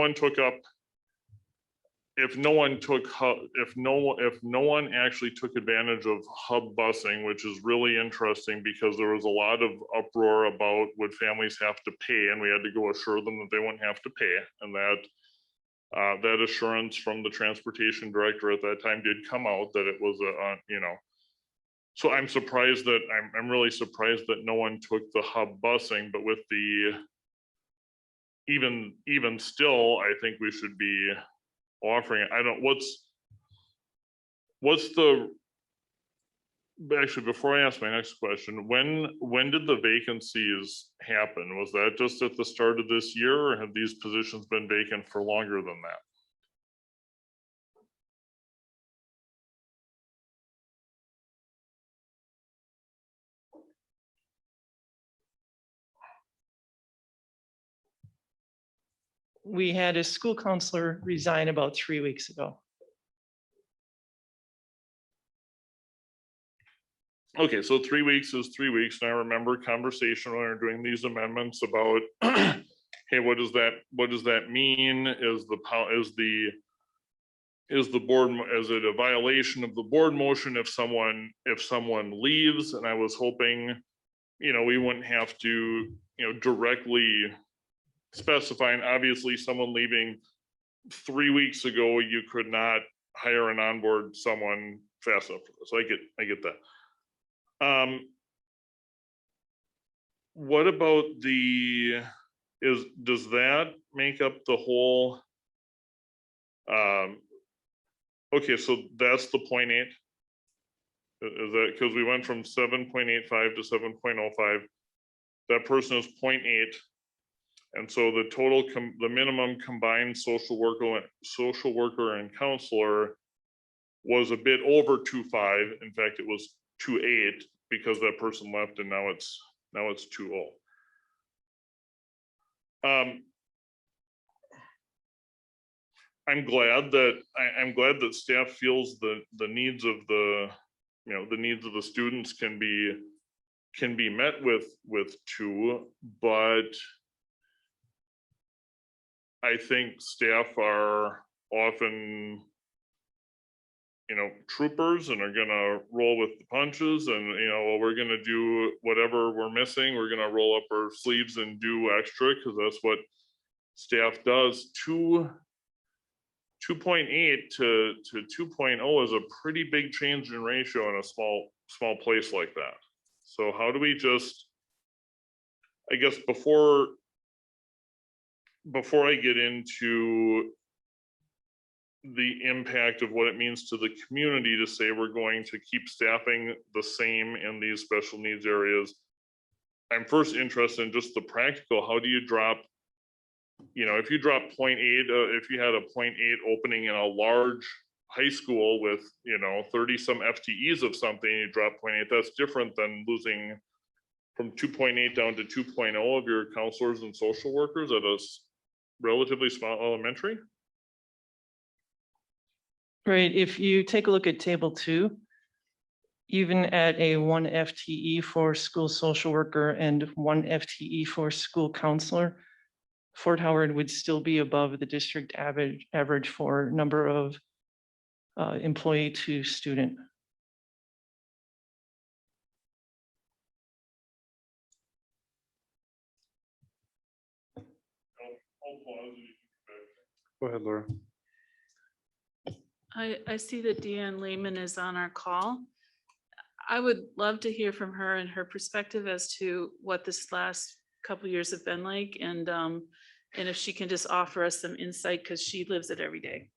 F: one actually took advantage of hub busing, which is really interesting because there was a lot of uproar about would families have to pay, and we had to go assure them that they wouldn't have to pay, and that assurance from the transportation director at that time did come out that it was so I'm surprised that I'm really surprised that no one took the hub busing, but with the even still, I think we should be offering it. I don't, actually, before I ask my next question, when did the vacancies happen? Was that just at the start of this year, or have these positions been vacant for longer than that?
K: We had a school counselor resign about 3 weeks ago.
F: Okay, so 3 weeks is 3 weeks, and I remember conversation when we were doing these amendments about, hey, what does that mean? Is the board, is it a violation of the board motion if someone leaves? And I was hoping, we wouldn't have to, directly specify, and obviously someone leaving 3 weeks ago, you could not hire and onboard someone fast enough for this. I get that. What about does that make up the whole? Okay, so that's the 0.8. Is that because we went from 7.85 to 7.05? That person is 0.8. And so the total, the minimum combined social worker and counselor was a bit over 2.5. In fact, it was 2.8 because that person left, and now it's 2.0. I'm glad that staff feels the needs of the students can be met with 2, but I think staff are often, troopers and are gonna roll with the punches, and we're gonna do whatever we're missing. We're gonna roll up our sleeves and do extra because that's what staff does. 2.8 to 2.0 is a pretty big change in ratio in a small place like that. So how do we just, I guess before I get into the impact of what it means to the community to say we're going to keep staffing the same in these special needs areas, I'm first interested in just the practical. How do you drop, if you drop 0.8, if you had a 0.8 opening in a large high school with 30 some FTEs of something, you drop 0.8, that's different than losing from 2.8 down to 2.0 of your counselors and social workers at a relatively small elementary.
K: Right, if you take a look at table 2, even at a 1 FTE for school social worker and 1 FTE for school counselor, Fort Howard would still be above the district average for number of employee to student.
B: Go ahead, Laura.
G: I see that Deanne Lehman is on our call. I would love to hear from her and her perspective as to what this last couple of years have been like, and if she can just offer us some insight because she lives it every day.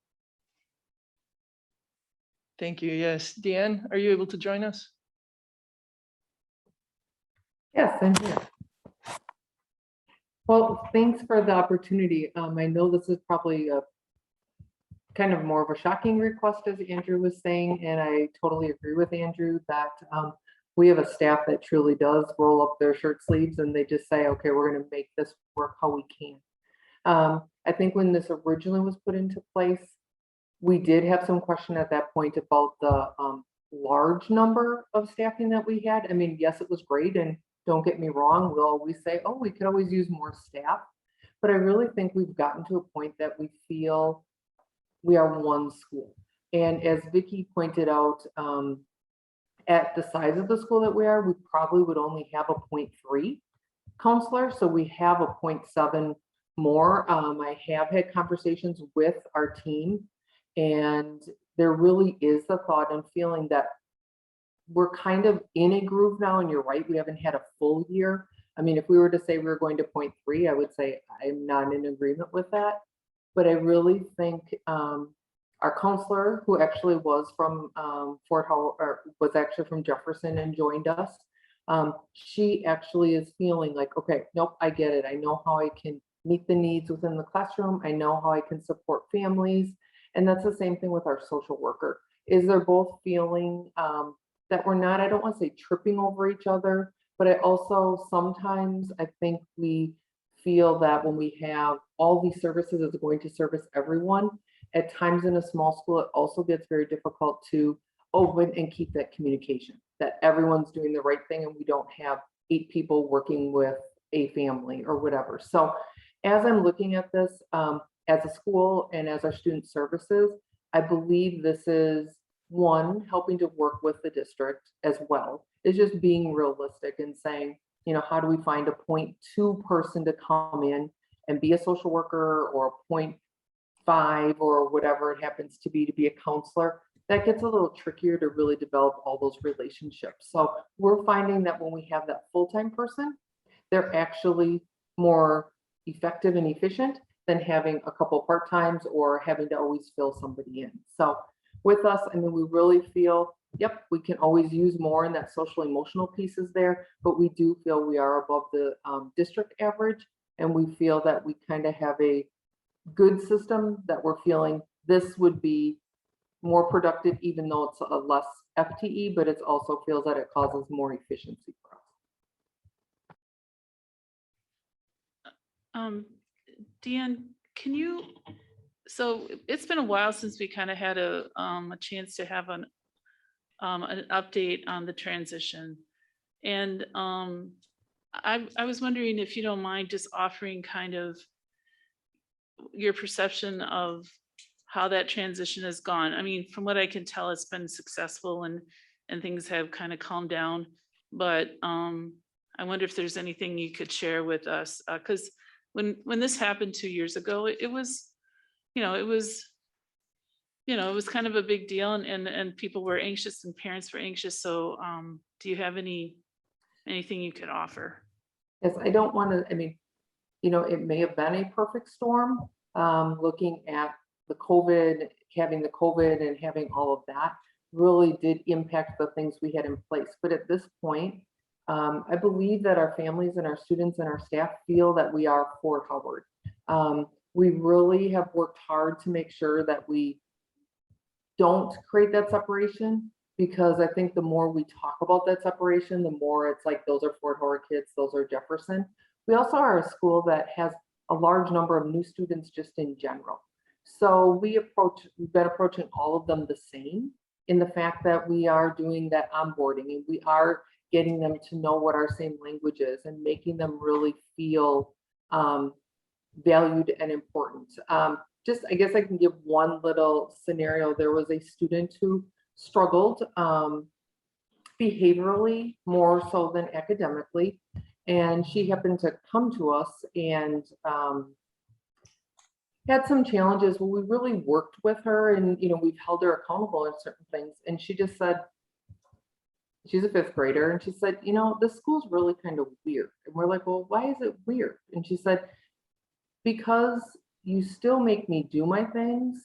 K: Thank you. Yes, Deanne, are you able to join us?
L: Yes, I'm here. Well, thanks for the opportunity. I know this is probably a kind of more of a shocking request, as Andrew was saying, and I totally agree with Andrew that we have a staff that truly does roll up their shirt sleeves and they just say, okay, we're going to make this work how we can. I think when this originally was put into place, we did have some question at that point about the large number of staffing that we had. I mean, yes, it was great, and don't get me wrong, we'll always say, oh, we could always use more staff, but I really think we've gotten to a point that we feel we are one school. And as Vicki pointed out, at the size of the school that we are, we probably would only have a 0.3 counselor. So we have a 0.7 more. I have had conversations with our team, and there really is the thought and feeling that we're kind of in a groove now. And you're right, we haven't had a full year. I mean, if we were to say we're going to 0.3, I would say I'm not in agreement with that. But I really think our counselor, who actually was from Fort Howard, or was actually from Jefferson and joined us, she actually is feeling like, okay, nope, I get it. I know how I can meet the needs within the classroom. I know how I can support families. And that's the same thing with our social worker, is they're both feeling that we're not, I don't want to say tripping over each other, but I also sometimes I think we feel that when we have all these services is going to service everyone, at times in a small school, it also gets very difficult to open and keep that communication. that everyone's doing the right thing and we don't have 8 people working with a family or whatever. So as I'm looking at this, as a school and as our student services, I believe this is one, helping to work with the district as well. It's just being realistic and saying, you know, how do we find a 0.2 person to come in and be a social worker, or a 0.5 or whatever it happens to be a counselor. That gets a little trickier to really develop all those relationships. So we're finding that when we have that full-time person, they're actually more effective and efficient than having a couple part-times or having to always fill somebody in. So with us, I mean, we really feel, yep, we can always use more in that social emotional pieces there, but we do feel we are above the district average. And we feel that we kind of have a good system that we're feeling this would be more productive, even though it's a less FTE, but it also feels that it causes more efficiency for us.
G: Deanne, can you, so it's been a while since we kind of had a chance to have an update on the transition. And I was wondering if you don't mind just offering kind of your perception of how that transition has gone. I mean, from what I can tell, it's been successful and things have kind of calmed down. But I wonder if there's anything you could share with us, because when this happened 2 years ago, it was kind of a big deal, and people were anxious and parents were anxious. So do you have anything you could offer?
L: Yes, I don't want to, I mean, you know, it may have been a perfect storm, looking at the COVID, having the COVID and having all of that really did impact the things we had in place. But at this point, I believe that our families and our students and our staff feel that we are Fort Howard. We really have worked hard to make sure that we don't create that separation, because I think the more we talk about that separation, the more it's like, those are Fort Howard kids, those are Jefferson. We also are a school that has a large number of new students just in general. So we've been approaching all of them the same, in the fact that we are doing that onboarding and we are getting them to know what our same language is and making them really feel valued and important. Just, I guess I can give one little scenario. There was a student who struggled behaviorally more so than academically. And she happened to come to us and had some challenges. Well, we really worked with her and, you know, we've held her accountable in certain things. And she just said, she's a 5th grader. And she said, you know, this school's really kind of weird. And we're like, well, why is it weird? And she said, because you still make me do my things,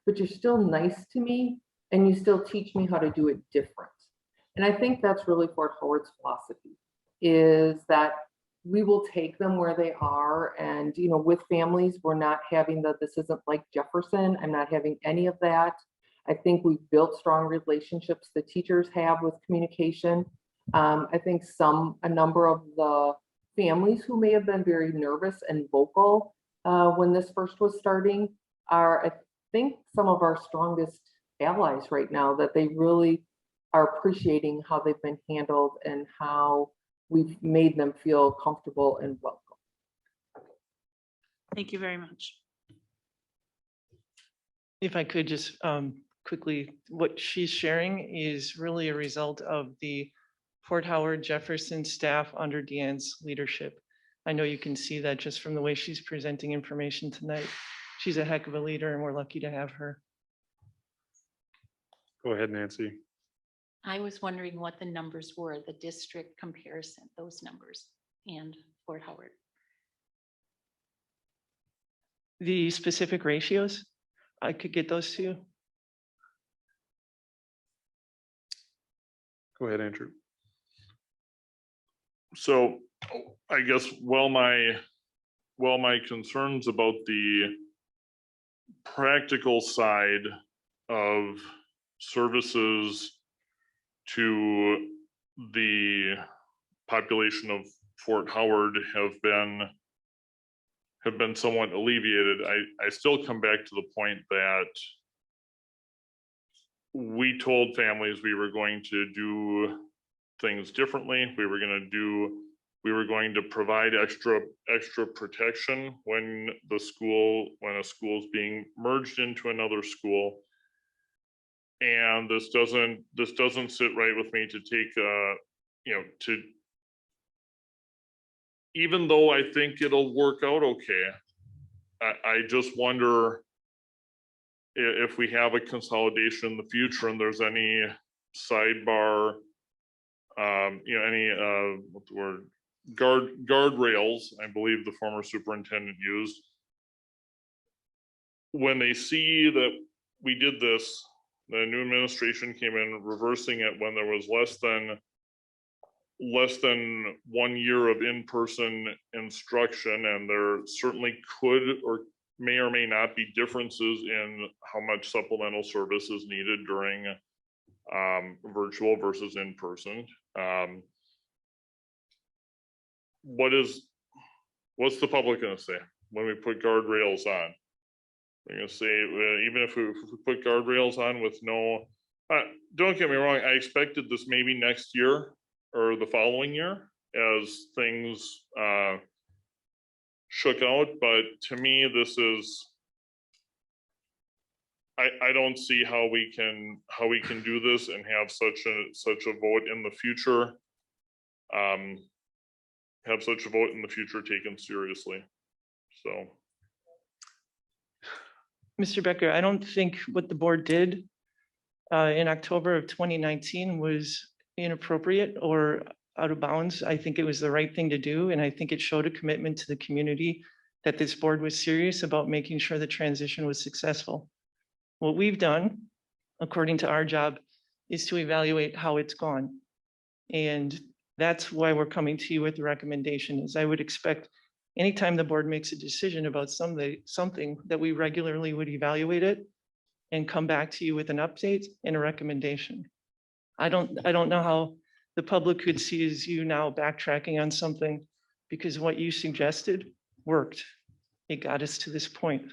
L: but you're still nice to me and you still teach me how to do it different. And I think that's really Fort Howard's philosophy, is that we will take them where they are. And, you know, with families, we're not having this isn't like Jefferson. I'm not having any of that. I think we've built strong relationships. The teachers have with communication. I think a number of the families who may have been very nervous and vocal when this first was starting are, I think, some of our strongest allies right now, that they really are appreciating how they've been handled and how we've made them feel comfortable and welcome.
G: Thank you very much.
K: If I could just quickly, what she's sharing is really a result of the Fort Howard Jefferson staff under Deanne's leadership. I know you can see that just from the way she's presenting information tonight. She's a heck of a leader and we're lucky to have her.
B: Go ahead, Nancy.
M: I was wondering what the numbers were, the district comparison, those numbers, and Fort Howard.
K: The specific ratios, I could get those to you.
B: Go ahead, Andrew.
F: So I guess while my concerns about the practical side of services to the population of Fort Howard have been somewhat alleviated, I still come back to the point that we told families we were going to do things differently. We were going to provide extra protection when a school's being merged into another school. And this doesn't sit right with me to take, even though I think it'll work out okay, I just wonder if we have a consolidation in the future and there's any sidebar, what's the word? Guardrails, I believe the former superintendent used. When they see that we did this, the new administration came in reversing it when there was less than 1 year of in-person instruction, and there certainly could or may not be differences in how much supplemental service is needed during virtual versus in-person. What's the public gonna say when we put guardrails on? They're gonna say, even if we put guardrails on with no, don't get me wrong, I expected this maybe next year or the following year as things shook out, but to me, this is, I don't see how we can do this and have such a vote in the future. Have such a vote in the future taken seriously. So.
K: Mr. Becker, I don't think what the board did in October of 2019 was inappropriate or out of bounds. I think it was the right thing to do. And I think it showed a commitment to the community that this board was serious about making sure the transition was successful. What we've done, according to our job, is to evaluate how it's gone. And that's why we're coming to you with the recommendation. Is I would expect anytime the board makes a decision about something that we regularly would evaluate it and come back to you with an update and a recommendation. I don't know how the public could see as you now backtracking on something, because what you suggested worked. It got us to this point.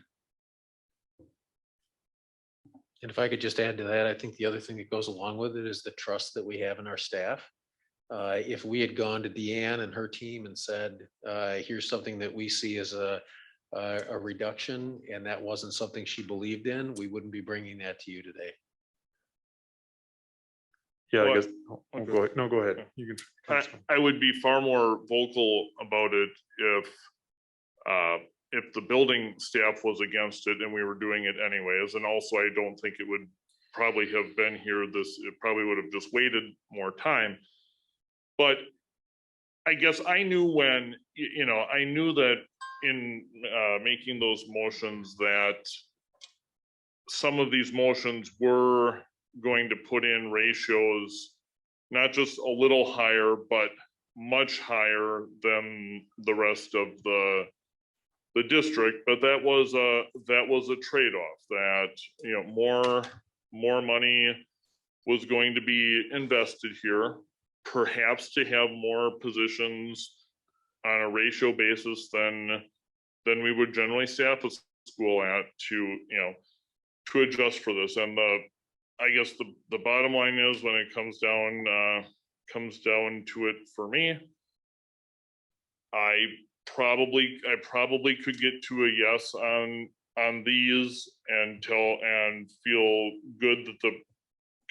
A: And if I could just add to that, I think the other thing that goes along with it is the trust that we have in our staff. If we had gone to Deanne and her team and said, here's something that we see as a reduction, and that wasn't something she believed in, we wouldn't be bringing that to you today.
B: Yeah,
F: Well,
B: I guess, go ahead. No, go ahead. You can.
F: I would be far more vocal about it if the building staff was against it and we were doing it anyways. And also, I don't think it would probably have been here. It probably would have just waited more time. But I guess I knew when, I knew that in making those motions that some of these motions were going to put in ratios, not just a little higher, but much higher than the rest of the district. But that was a trade-off that, more money was going to be invested here, perhaps to have more positions on a ratio basis than we would generally staff a school at to adjust for this. And I guess the bottom line is, when it comes down to it for me, I probably could get to a yes on these and feel good that the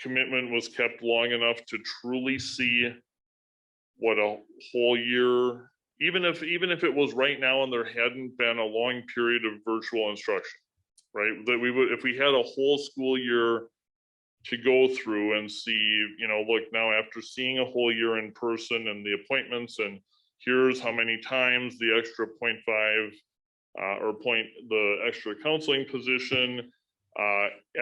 F: commitment was kept long enough to truly see what a whole year, even if it was right now and there hadn't been a long period of virtual instruction, right? That we would, if we had a whole school year to go through and see, look, now after seeing a whole year in person and the appointments, and here's how many times the extra 0.5 the extra counseling position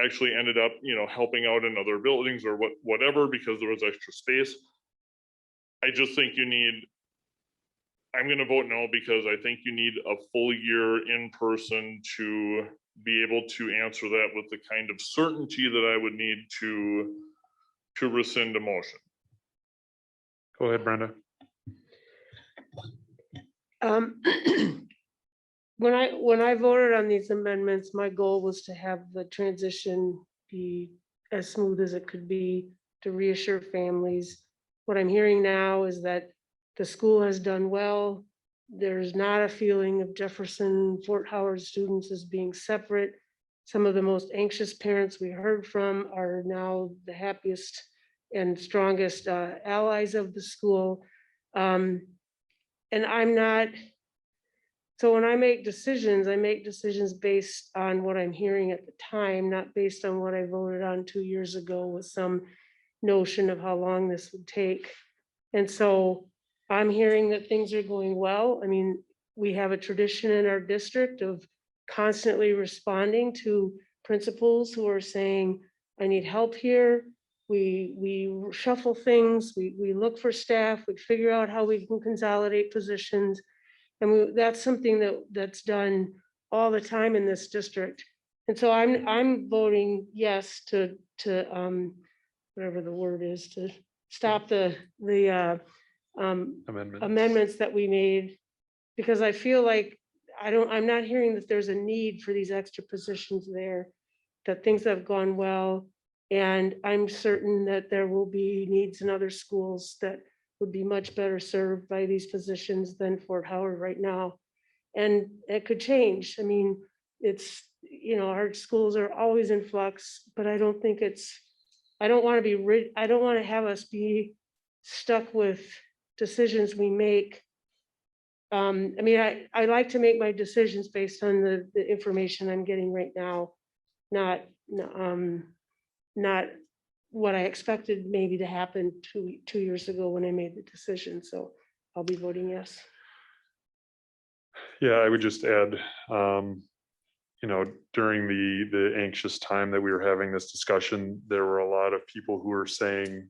F: actually ended up, helping out in other buildings or whatever, because there was extra space. I just think I'm going to vote no, because I think you need a full year in person to be able to answer that with the kind of certainty that I would need to rescind a motion.
B: Go ahead, Brenda.
D: When I voted on these amendments, my goal was to have the transition be as smooth as it could be to reassure families. What I'm hearing now is that the school has done well. There's not a feeling of Jefferson, Fort Howard students as being separate. Some of the most anxious parents we heard from are now the happiest and strongest allies of the school. And I'm not, so when I make decisions based on what I'm hearing at the time, not based on what I voted on 2 years ago with some notion of how long this would take. And so I'm hearing that things are going well. I mean, we have a tradition in our district of constantly responding to principals who are saying, I need help here. We shuffle things, we look for staff, we figure out how we can consolidate positions. And that's something that's done all the time in this district. And so I'm voting yes to whatever the word is, to stop the amendments that we made, because I feel like I'm not hearing that there's a need for these extra positions there, that things have gone well. And I'm certain that there will be needs in other schools that would be much better served by these positions than Fort Howard right now. And it could change. I mean, it's, our schools are always in flux, but I don't think I don't want to have us be stuck with decisions we make. I mean, I like to make my decisions based on the information I'm getting right now, not what I expected maybe to happen two years ago when I made the decision. So I'll be voting yes.
B: Yeah, I would just add, during the anxious time that we were having this discussion, there were a lot of people who were saying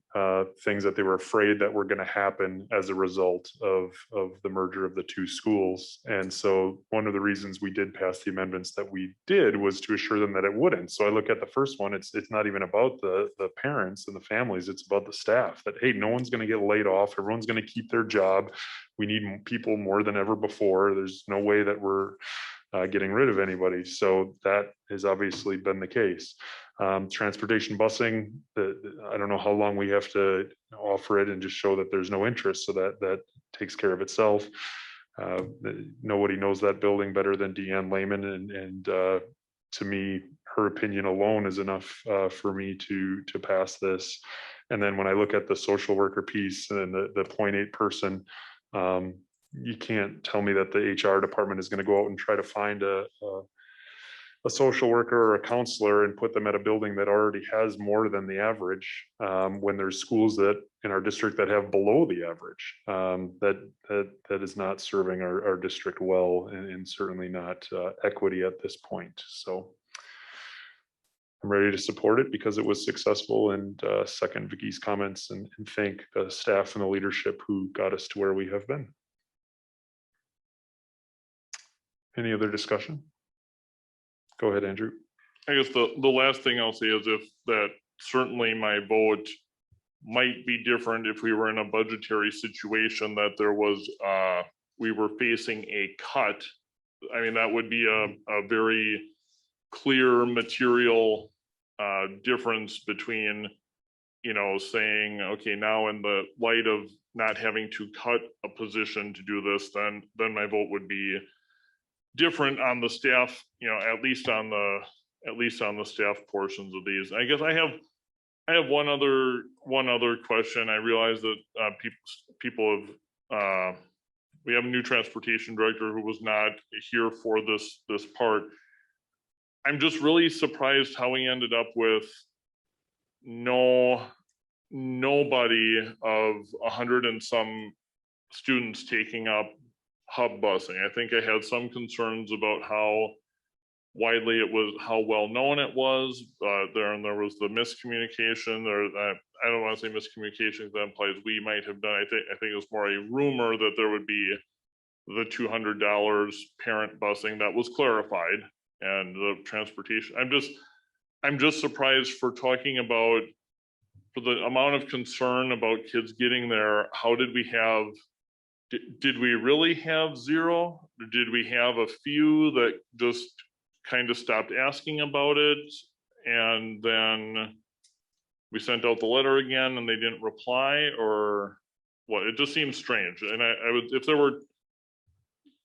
B: things that they were afraid that were going to happen as a result of the merger of the two schools. And so one of the reasons we did pass the amendments that we did was to assure them that it wouldn't. So I look at the first one, it's not even about the parents and the families, it's about the staff, that, hey, no one's going to get laid off, everyone's going to keep their job. We need people more than ever before. There's no way that we're getting rid of anybody. So that has obviously been the case. Transportation busing, I don't know how long we have to offer it and just show that there's no interest. So that takes care of itself. Nobody knows that building better than Deanne Lehman. And to me, her opinion alone is enough for me to pass this. And then when I look at the social worker piece and the 0.8 person, you can't tell me that the HR department is going to go out and try to find a social worker or a counselor and put them at a building that already has more than the average, when there's schools that in our district that have below the average. That is not serving our district well, and certainly not equity at this point. So I'm ready to support it because it was successful, and second Vicky's comments and thank the staff and the leadership who got us to where we have been. Any other discussion? Go ahead, Andrew.
F: I guess the last thing I'll say is that certainly my vote might be different if we were in a budgetary situation that there was, we were facing a cut. I mean, that would be a very clear material difference between, saying, okay, now in the light of not having to cut a position to do this, then my vote would be different on the staff, at least on the staff portions of these. I guess I have one other question. I realize that people have we have a new transportation director who was not here for this part. I'm just really surprised how we ended up with nobody of 100 and some students taking up hub busing. I think I had some concerns about how widely it was, how well known it was. There was the miscommunication, or I don't want to say miscommunication, that implies we might have done. I think it was more a rumor that there would be the $200 parent busing that was clarified, and the transportation. I'm just surprised for talking about, for the amount of concern about kids getting there. How did we have? Did we really have zero? Or did we have a few that just kind of stopped asking about it? And then we sent out the letter again and they didn't reply, or what? It just seems strange. And I would, if there were,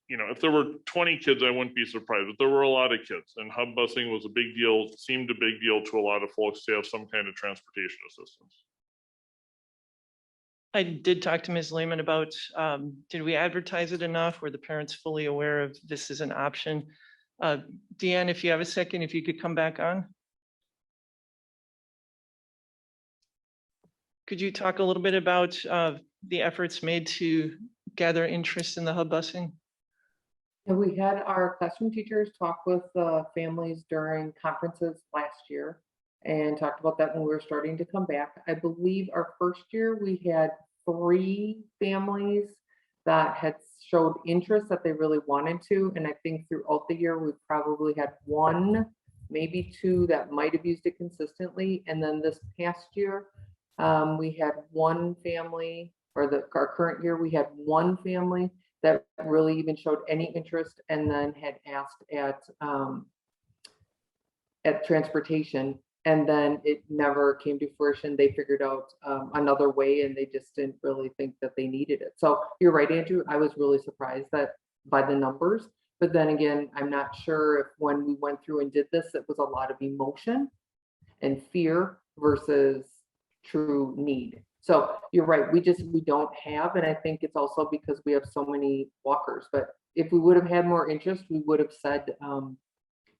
F: if there were 20 kids, I wouldn't be surprised, but there were a lot of kids, and hub busing was a big deal, seemed a big deal to a lot of folks to have some kind of transportation assistance.
K: I did talk to Ms. Lehman about, did we advertise it enough? Were the parents fully aware of this as an option? Deanne, if you have a second, if you could come back on. Could you talk a little bit about the efforts made to gather interest in the hub busing?
L: And we had our classroom teachers talk with families during conferences last year and talked about that when we were starting to come back. I believe our first year we had 3 families that had showed interest that they really wanted to. And I think throughout the year, we probably had 1, maybe 2 that might have used it consistently. And then this past year, we had 1 family, or our current year, we had 1 family that really even showed any interest and then had asked at transportation, and then it never came to fruition. They figured out another way, and they just didn't really think that they needed it. So you're right, Andrew, I was really surprised that by the numbers, but then again, I'm not sure if when we went through and did this, it was a lot of emotion and fear versus true need. So you're right, we don't have, and I think it's also because we have so many walkers, but if we would have had more interest, we would have said,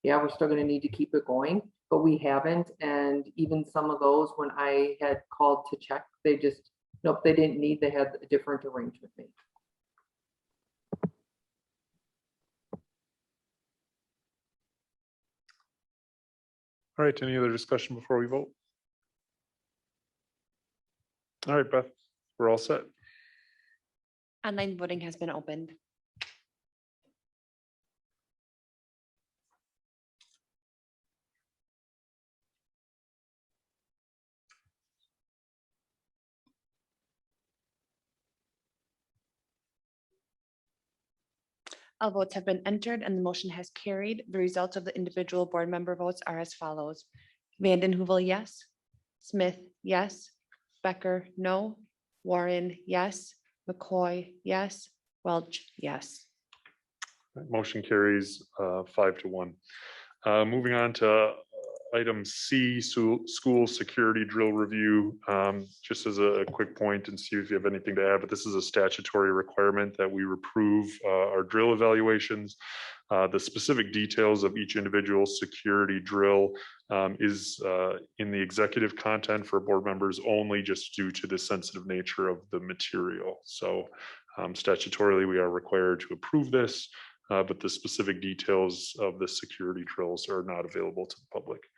L: yeah, we're still gonna need to keep it going, but we haven't. And even some of those, when I had called to check, they just, nope, they didn't need, they had a different arrangement made.
B: All right, any other discussion before we vote? All right, Beth, we're all set.
C: Online voting has been opened. All votes have been entered and the motion has carried. The results of the individual board member votes are as follows. Vanden Heuvel, yes. Smith, yes. Becker, no. Warren, yes. McCoy, yes. Welch, yes.
B: Motion carries 5-1. Moving on to item C, school security drill review. Just as a quick point, and see if you have anything to add, but this is a statutory requirement that we approve our drill evaluations. The specific details of each individual security drill is in the executive content for board members only, just due to the sensitive nature of the material. So statutorily, we are required to approve this, but the specific details of the security drills are not available to the public.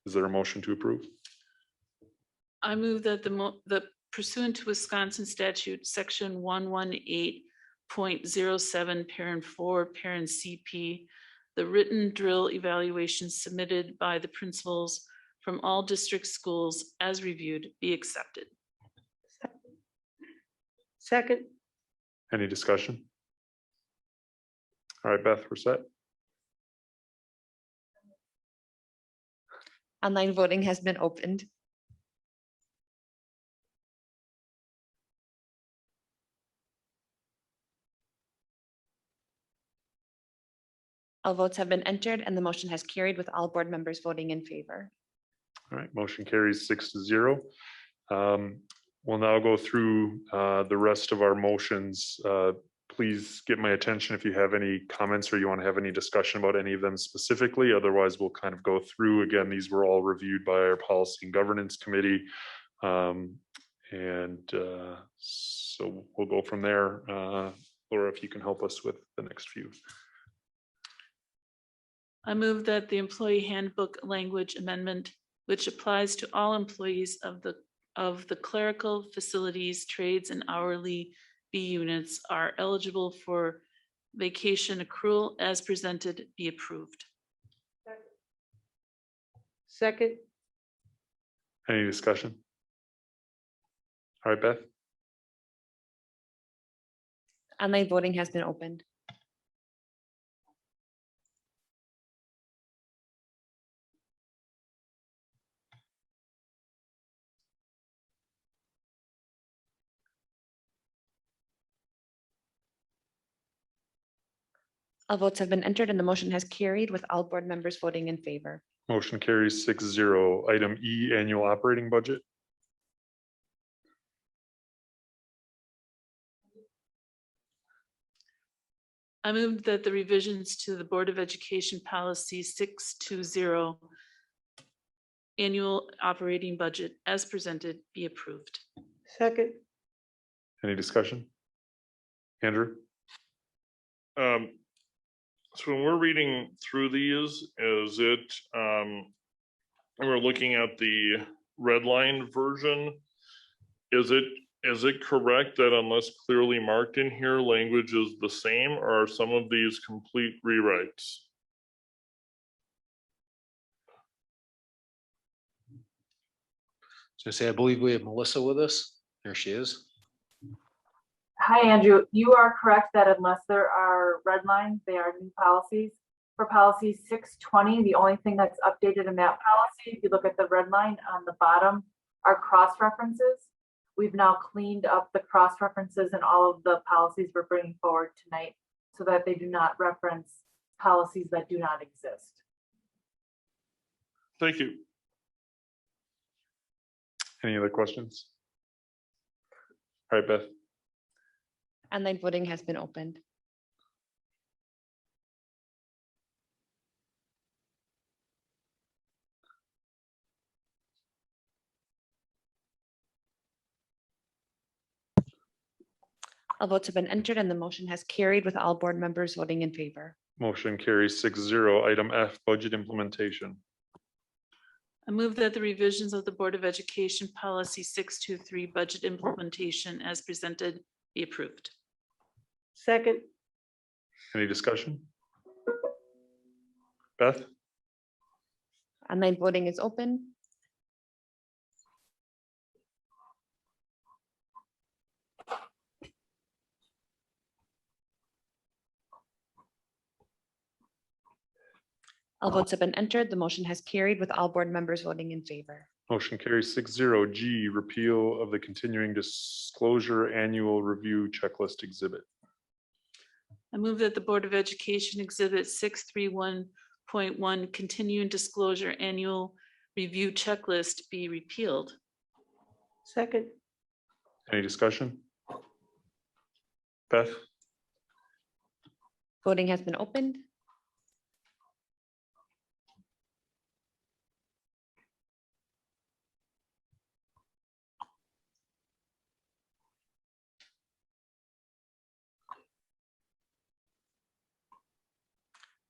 B: Is there a motion to approve?
G: I move that the pursuant to Wisconsin statute, section 118.07, parent 4, parent CP, the written drill evaluations submitted by the principals from all district schools as reviewed be accepted.
D: Second,
B: Any discussion? All right, Beth, we're set.
C: Online voting has been opened. All votes have been entered and the motion has carried with all board members voting in favor.
B: All right, motion carries 6-0. We'll now go through the rest of our motions. Please get my attention if you have any comments or you want to have any discussion about any of them specifically. Otherwise, we'll kind of go through. Again, these were all reviewed by our Policy and Governance Committee. So we'll go from there. Laura, if you can help us with the next few.
G: I move that the employee handbook language amendment, which applies to all employees of the clerical, facilities, trades, and hourly B units are eligible for vacation accrual as presented, be approved.
D: second,
B: Any discussion? All right, Beth.
C: Online voting has been opened. All votes have been entered and the motion has carried with all board members voting in favor.
B: Motion carries 6-0. Item E, annual operating budget.
G: I move that the revisions to the Board of Education Policy 620 annual operating budget as presented be approved.
D: Second,
B: Any discussion? Andrew?
F: So when we're reading through these, is it, and we're looking at the red line version, is it correct that unless clearly marked in here, language is the same, or are some of these complete rewrites?
A: So say, I believe we have Melissa with us. There she is.
N: Hi, Andrew. You are correct that unless there are red lines, they are new policies. For policy 620, the only thing that's updated in that policy, if you look at the red line on the bottom, are cross-references. We've now cleaned up the cross-references in all of the policies we're bringing forward tonight so that they do not reference policies that do not exist.
F: Thank you.
B: Any other questions? All right, Beth.
C: Online voting has been opened. All votes have been entered and the motion has carried with all board members voting in favor.
B: Motion carries 6-0. Item F, budget implementation.
G: I move that the revisions of the Board of Education Policy 623 budget implementation as presented be approved.
D: second,
B: Any discussion? Beth?
C: Online voting is open. All votes have been entered. The motion has carried with all board members voting in favor.
B: Motion carries 6-0. G, repeal of the continuing disclosure annual review checklist exhibit.
G: I move that the Board of Education Exhibit 631.1 continuing disclosure annual review checklist be repealed.
D: second,
B: Any discussion? Beth?
C: Voting has been opened.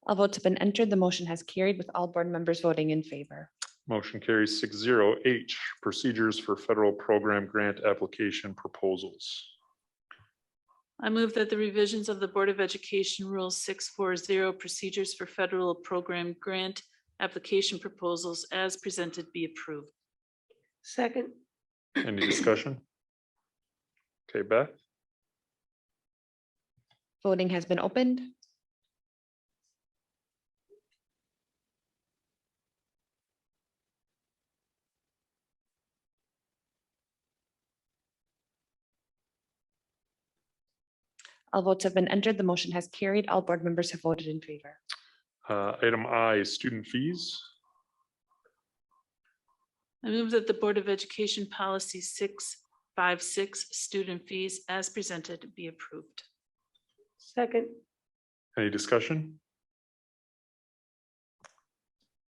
C: All votes have been entered. The motion has carried with all board members voting in favor.
B: Motion carries 6-0. H, procedures for federal program grant application proposals.
G: I move that the revisions of the Board of Education Rule 640 procedures for federal program grant application proposals as presented be approved.
D: second,
B: Any discussion? Okay, Beth?
C: Voting has been opened. All votes have been entered. The motion has carried. All board members have voted in favor.
B: Item I, student fees.
G: I move that the Board of Education Policy 656 student fees as presented be approved.
D: second,
B: Any discussion?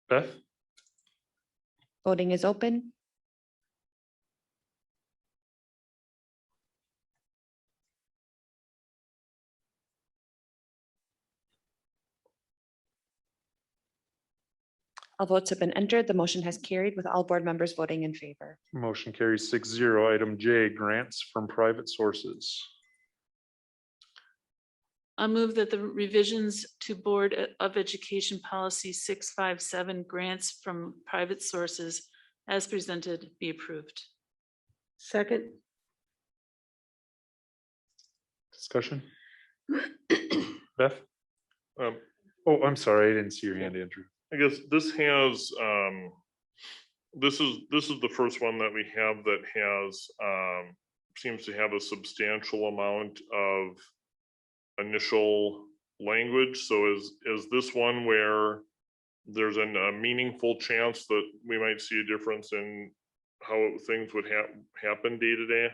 B: Beth?
C: Voting is open. All votes have been entered. The motion has carried with all board members voting in favor.
B: Motion carries 6-0. Item J, grants from private sources.
G: I move that the revisions to Board of Education Policy 657 grants from private sources as presented be approved.
D: second,
B: Discussion? Beth? Oh, I'm sorry. I didn't see your hand, Andrew.
F: I guess this has, this is the first one that we have that has, seems to have a substantial amount of initial language. So is this one where there's a meaningful chance that we might see a difference in how things would happen day to day?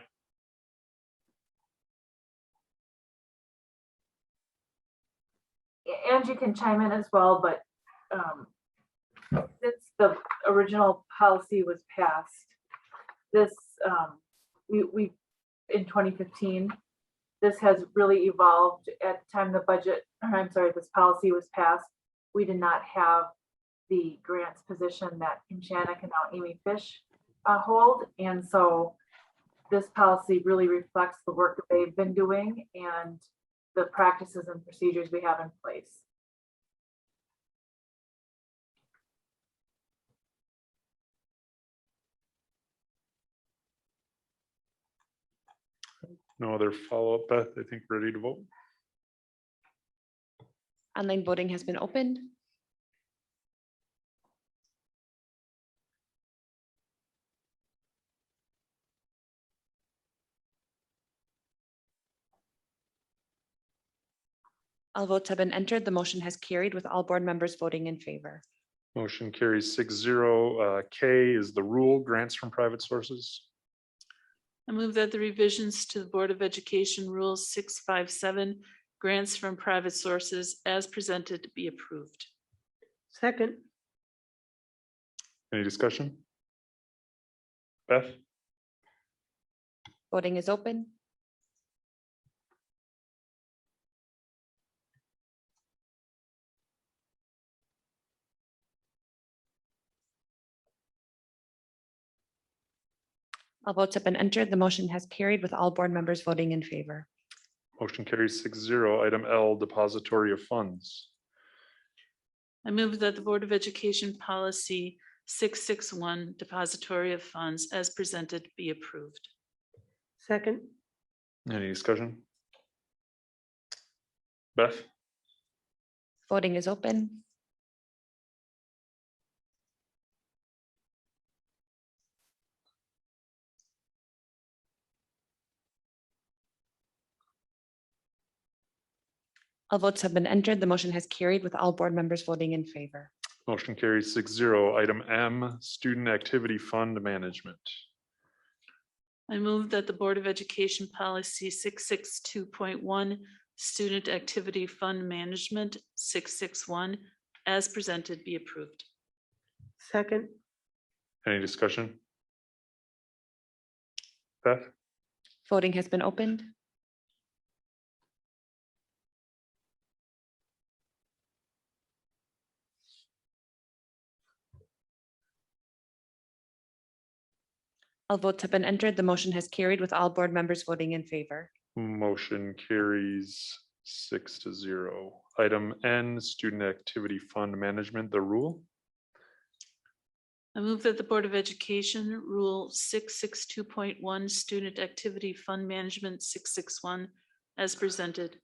N: Angie can chime in as well, but since the original policy was passed, this, we, in 2015, this has really evolved. At the time the budget, I'm sorry, this policy was passed, we did not have the grants position that Kim Shannick and now Amy Fish hold. And so this policy really reflects the work that they've been doing and the practices and procedures we have in place.
B: No other follow-up, Beth? I think ready to vote.
C: Online voting has been opened. All votes have been entered. The motion has carried with all board members voting in favor.
B: Motion carries 6-0. K is the rule, grants from private sources.
G: I move that the revisions to the Board of Education Rules 657, grants from private sources as presented be approved.
D: Second.
B: Any discussion? Beth?
C: Voting is open. All votes have been entered. The motion has carried with all board members voting in favor.
B: Motion carries 6-0. Item L, depository of funds.
G: I move that the Board of Education Policy 661, depository of funds as presented be approved.
D: Second.
B: Any discussion? Beth?
C: Voting is open. All votes have been entered. The motion has carried with all board members voting in favor.
B: Motion carries 6-0. Item M, student activity fund management.
G: I move that the Board of Education Policy 662.1, Student Activity Fund Management 661, as presented be approved.
D: Second.
B: Any discussion? Beth?
C: Voting has been opened. All votes have been entered. The motion has carried with all board members voting in favor.
B: Motion carries 6-0. Item N, student activity fund management, the rule.
G: I move that the Board of Education Rule 662.1, Student Activity Fund Management 661, as presented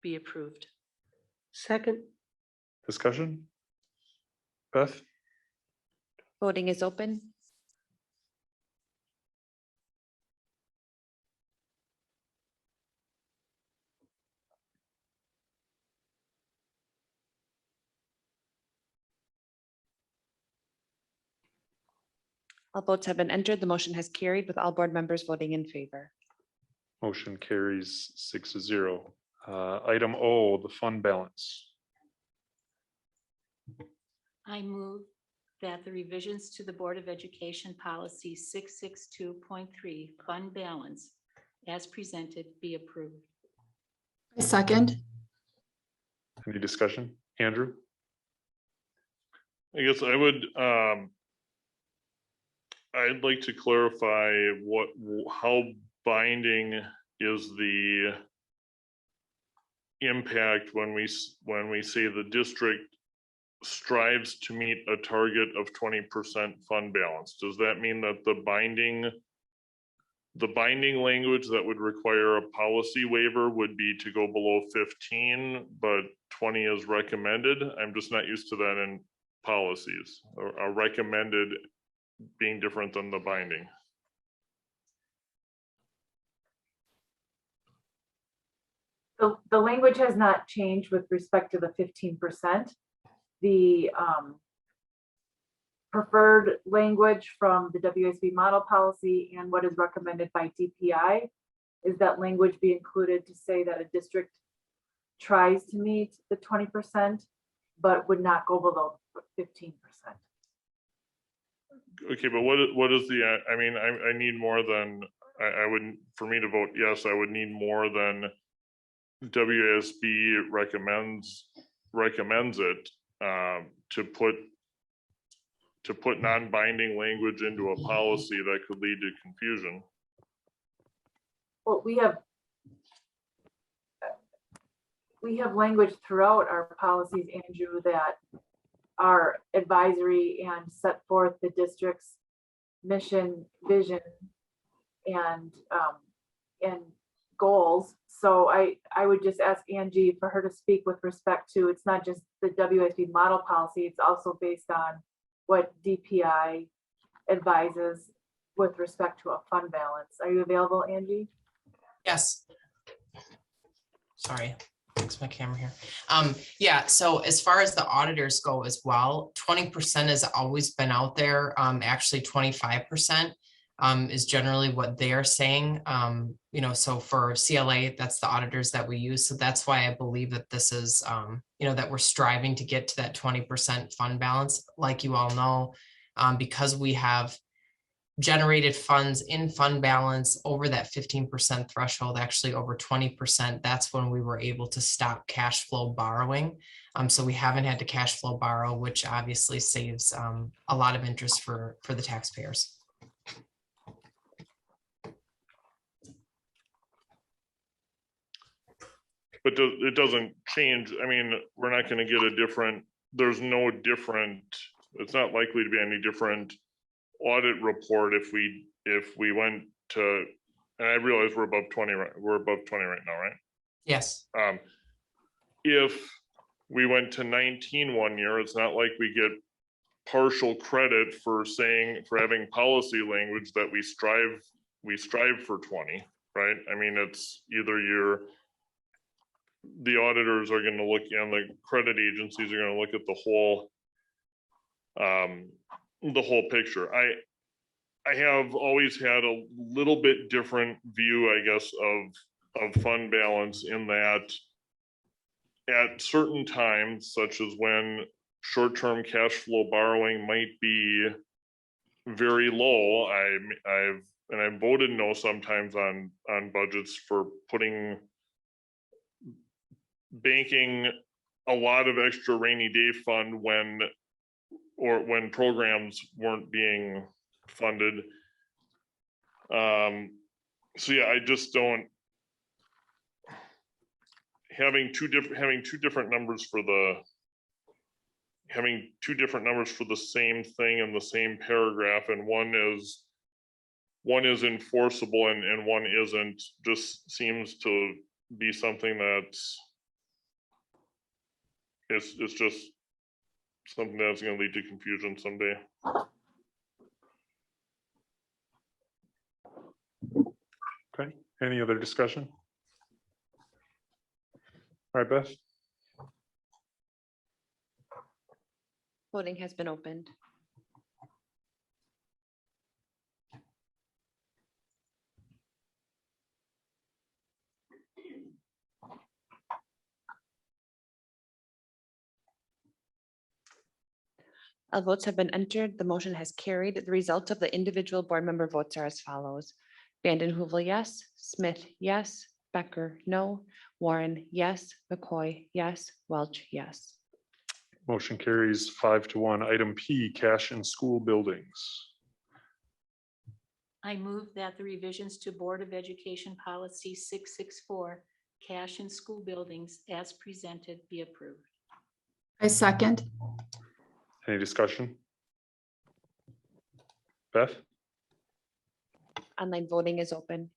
G: be approved.
D: Second.
B: Discussion? Beth?
C: Voting is open. All votes have been entered. The motion has carried with all board members voting in favor.
B: Motion carries 6-0. Item O, the fund balance.
M: I move that the revisions to the Board of Education Policy 662.3 fund balance as presented be approved.
E: I second.
B: Any discussion? Andrew?
F: I guess I would, I'd like to clarify how binding is the impact when we say the district strives to meet a target of 20% fund balance. Does that mean that the binding language that would require a policy waiver would be to go below 15, but 20 is recommended? I'm just not used to that in policies, or are recommended being different than the binding.
N: The language has not changed with respect to the 15%. The preferred language from the WSB model policy and what is recommended by DPI is that language be included to say that a district tries to meet the 20%, but would not go below 15%.
F: Okay, but what is the, I mean, I need more than, I wouldn't, for me to vote yes, I would need more than WSB recommends it to put non-binding language into a policy that could lead to confusion.
N: Well, we have language throughout our policies, Andrew, that are advisory and set forth the district's mission, vision, and goals. So I would just ask Angie for her to speak with respect to, it's not just the WSB model policy, it's also based on what DPI advises with respect to a fund balance. Are you available, Angie?
H: Yes. Sorry, fix my camera here. Yeah, so as far as the auditors go as well, 20% has always been out there. Actually 25% is generally what they're saying. You know, so for CLA, that's the auditors that we use. So that's why I believe that this is, you know, that we're striving to get to that 20% fund balance. Like you all know, because we have generated funds in fund balance over that 15% threshold, actually over 20%, that's when we were able to stop cash flow borrowing. So we haven't had to cash flow borrow, which obviously saves a lot of interest for the taxpayers.
F: But it doesn't change. I mean, we're not going to get a different, there's no different, it's not likely to be any different audit report if we went to, and I realize we're above 20, we're above 20 right now, right?
H: Yes.
F: If we went to 19 one year, it's not like we get partial credit for having policy language that we strive for 20, right? I mean, it's either the auditors are going to look, and the credit agencies are going to look at the whole picture. I have always had a little bit different view, I guess, of fund balance, in that at certain times, such as when short-term cash flow borrowing might be very low, I've voted no sometimes on budgets for banking a lot of extra rainy day fund when programs weren't being funded. So yeah, I just don't, having two different numbers for the same thing in the same paragraph, and one is enforceable and one isn't, just seems to be something that's it's just something that's going to lead to confusion someday.
B: Okay, any other discussion? All right, Beth.
C: Voting has been opened. All votes have been entered. The motion has carried. The results of the individual board member votes are as follows. Vanden Heuvel, yes. Smith, yes. Becker, no. Warren, yes. McCoy, yes. Welch, yes.
B: Motion carries 5-1. Item P, cash in school buildings.
M: I move that the revisions to Board of Education Policy 664, cash in school buildings as presented, be approved.
O: I second.
B: Any discussion? Beth?
C: Online voting is open.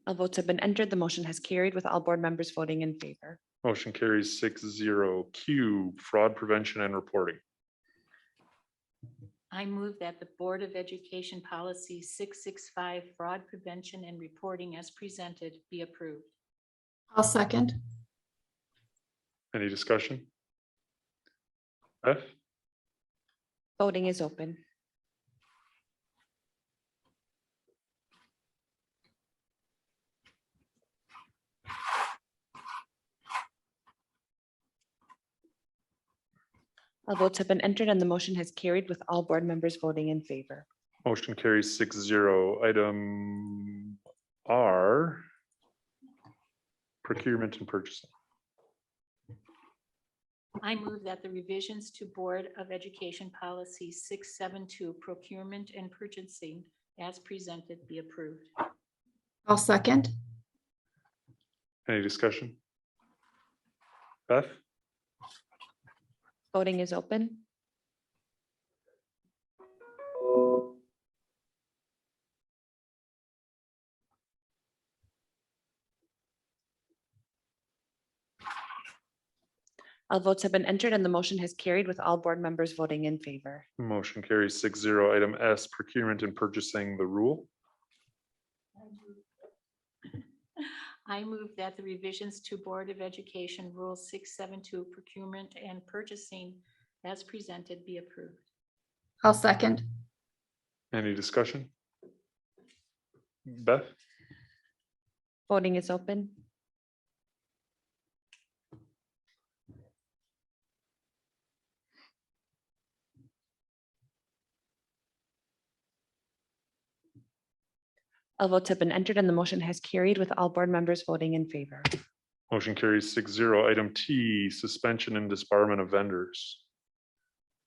C: All votes have been entered. The motion has carried with all board members voting in favor.
B: Motion carries 6-0. Q, fraud prevention and reporting.
M: I move that the Board of Education Policy 665 Fraud Prevention and Reporting as presented be approved.
O: I'll second.
B: Any discussion? Beth?
C: Voting is open. All votes have been entered and the motion has carried with all board members voting in favor.
B: Motion carries 6-0. Item R, procurement and purchasing.
M: I move that the revisions to Board of Education Policy 672 Procurement and Purchasing as presented be approved.
O: I'll second.
B: Any discussion? Beth?
C: Voting is open. All votes have been entered and the motion has carried with all board members voting in favor.
B: Motion carries 6-0. Item S, procurement and purchasing, the rule.
M: I move that the revisions to Board of Education Rule 672 Procurement and Purchasing as presented be approved.
O: I'll second.
B: Any discussion? Beth?
C: Voting is open. All votes have been entered and the motion has carried with all board members voting in favor.
B: Motion carries 6-0. Item T, suspension and disbarment of vendors.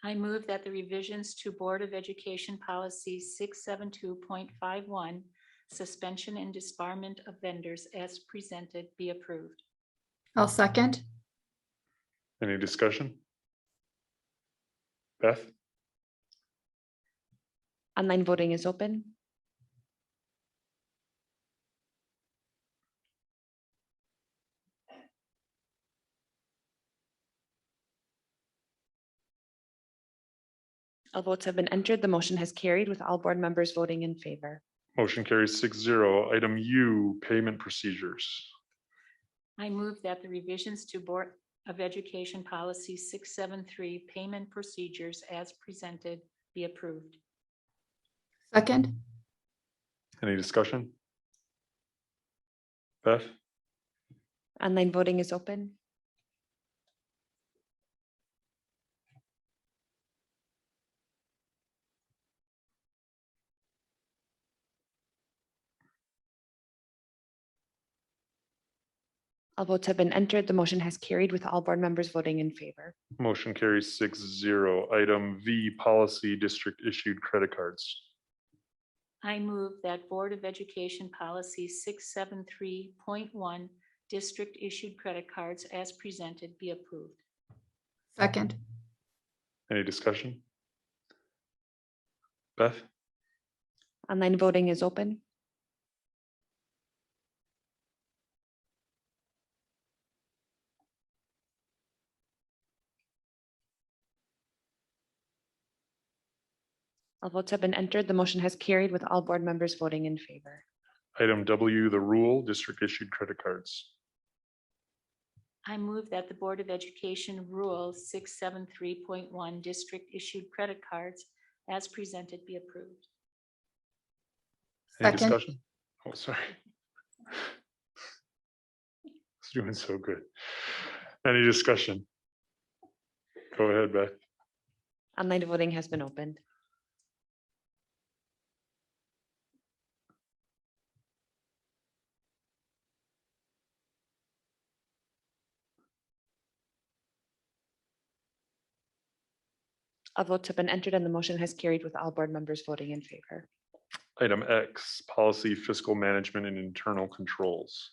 M: I move that the revisions to Board of Education Policy 672.51 Suspension and Disbarment of Vendors as presented be approved.
O: I'll second.
B: Any discussion? Beth?
C: Online voting is open. All votes have been entered. The motion has carried with all board members voting in favor.
B: Motion carries 6-0. Item U, payment procedures.
M: I move that the revisions to Board of Education Policy 673 Payment Procedures as presented be approved.
O: Second.
B: Any discussion? Beth?
C: Online voting is open. All votes have been entered. The motion has carried with all board members voting in favor.
B: Motion carries 6-0. Item V, policy district issued credit cards.
M: I move that Board of Education Policy 673.1 District Issued Credit Cards as presented be approved.
O: Second.
B: Any discussion? Beth?
C: Online voting is open. All votes have been entered. The motion has carried with all board members voting in favor.
B: Item W, the rule, district issued credit cards.
M: I move that the Board of Education Rule 673.1 District Issued Credit Cards as presented be approved.
B: Any
O: Second.
B: discussion? Oh, sorry. It's doing so good. Any discussion? Go ahead, Beth.
C: Online voting has been opened. All votes have been entered and the motion has carried with all board members voting in favor.
B: Item X, policy fiscal management and internal controls.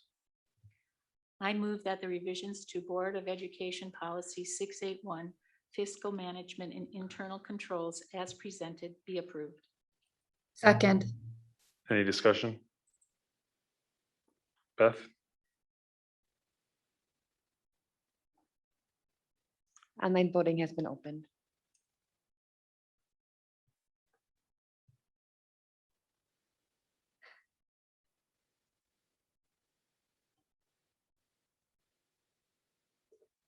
M: I move that the revisions to Board of Education Policy 681 Fiscal Management and Internal Controls as presented be approved.
O: Second.
B: Any discussion? Beth?
C: Online voting has been opened.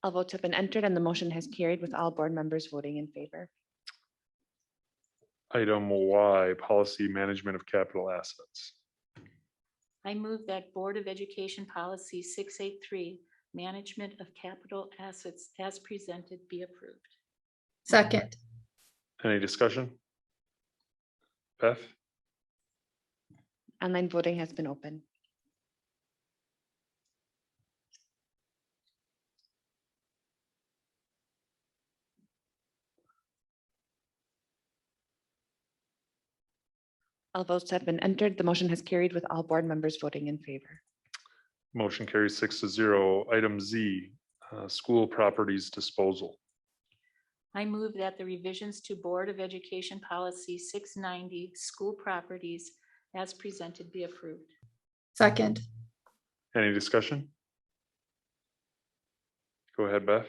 C: All votes have been entered and the motion has carried with all board members voting in favor.
B: Item Y, policy management of capital assets.
M: I move that Board of Education Policy 683, Management of Capital Assets as presented be approved.
O: Second.
B: Any discussion? Beth?
C: Online voting has been open. All votes have been entered. The motion has carried with all board members voting in favor.
B: Motion carries 6-0. Item Z, school properties disposal.
M: I move that the revisions to Board of Education Policy 690, School Properties as presented be approved.
O: Second.
B: Any discussion? Go ahead, Beth.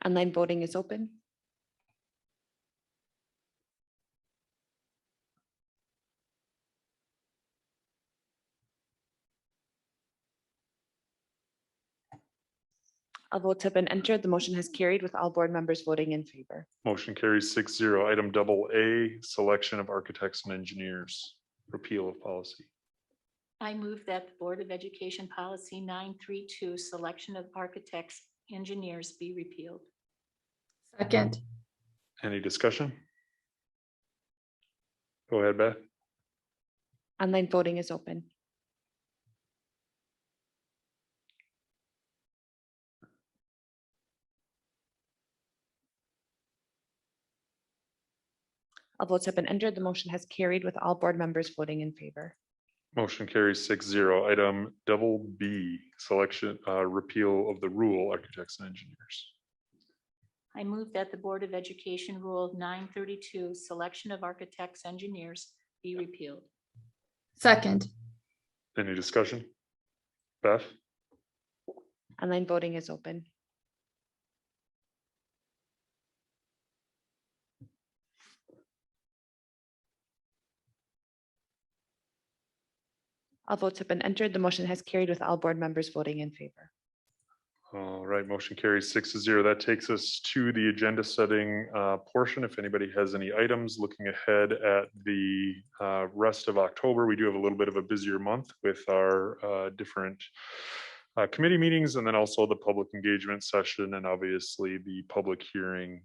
C: Online voting is open. All votes have been entered. The motion has carried with all board members voting in favor.
B: Motion carries 6-0. Item AA, selection of architects and engineers, repeal of policy.
M: I move that the Board of Education Policy 932, Selection of Architects, Engineers be repealed.
O: Second.
B: Any discussion? Go ahead, Beth.
C: Online voting is open. All votes have been entered. The motion has carried with all board members voting in favor.
B: Motion carries 6-0. Item BB, selection, repeal of the rule, architects and engineers.
M: I move that the Board of Education Rule 932, Selection of Architects, Engineers be repealed.
O: Second.
B: Any discussion? Beth?
C: Online voting is open. All votes have been entered. The motion has carried with all board members voting in favor.
B: All right, motion carries 6-0. That takes us to the agenda setting portion. If anybody has any items looking ahead at the rest of October, we do have a little bit of a busier month with our different committee meetings, and then also the public engagement session, and obviously the public hearing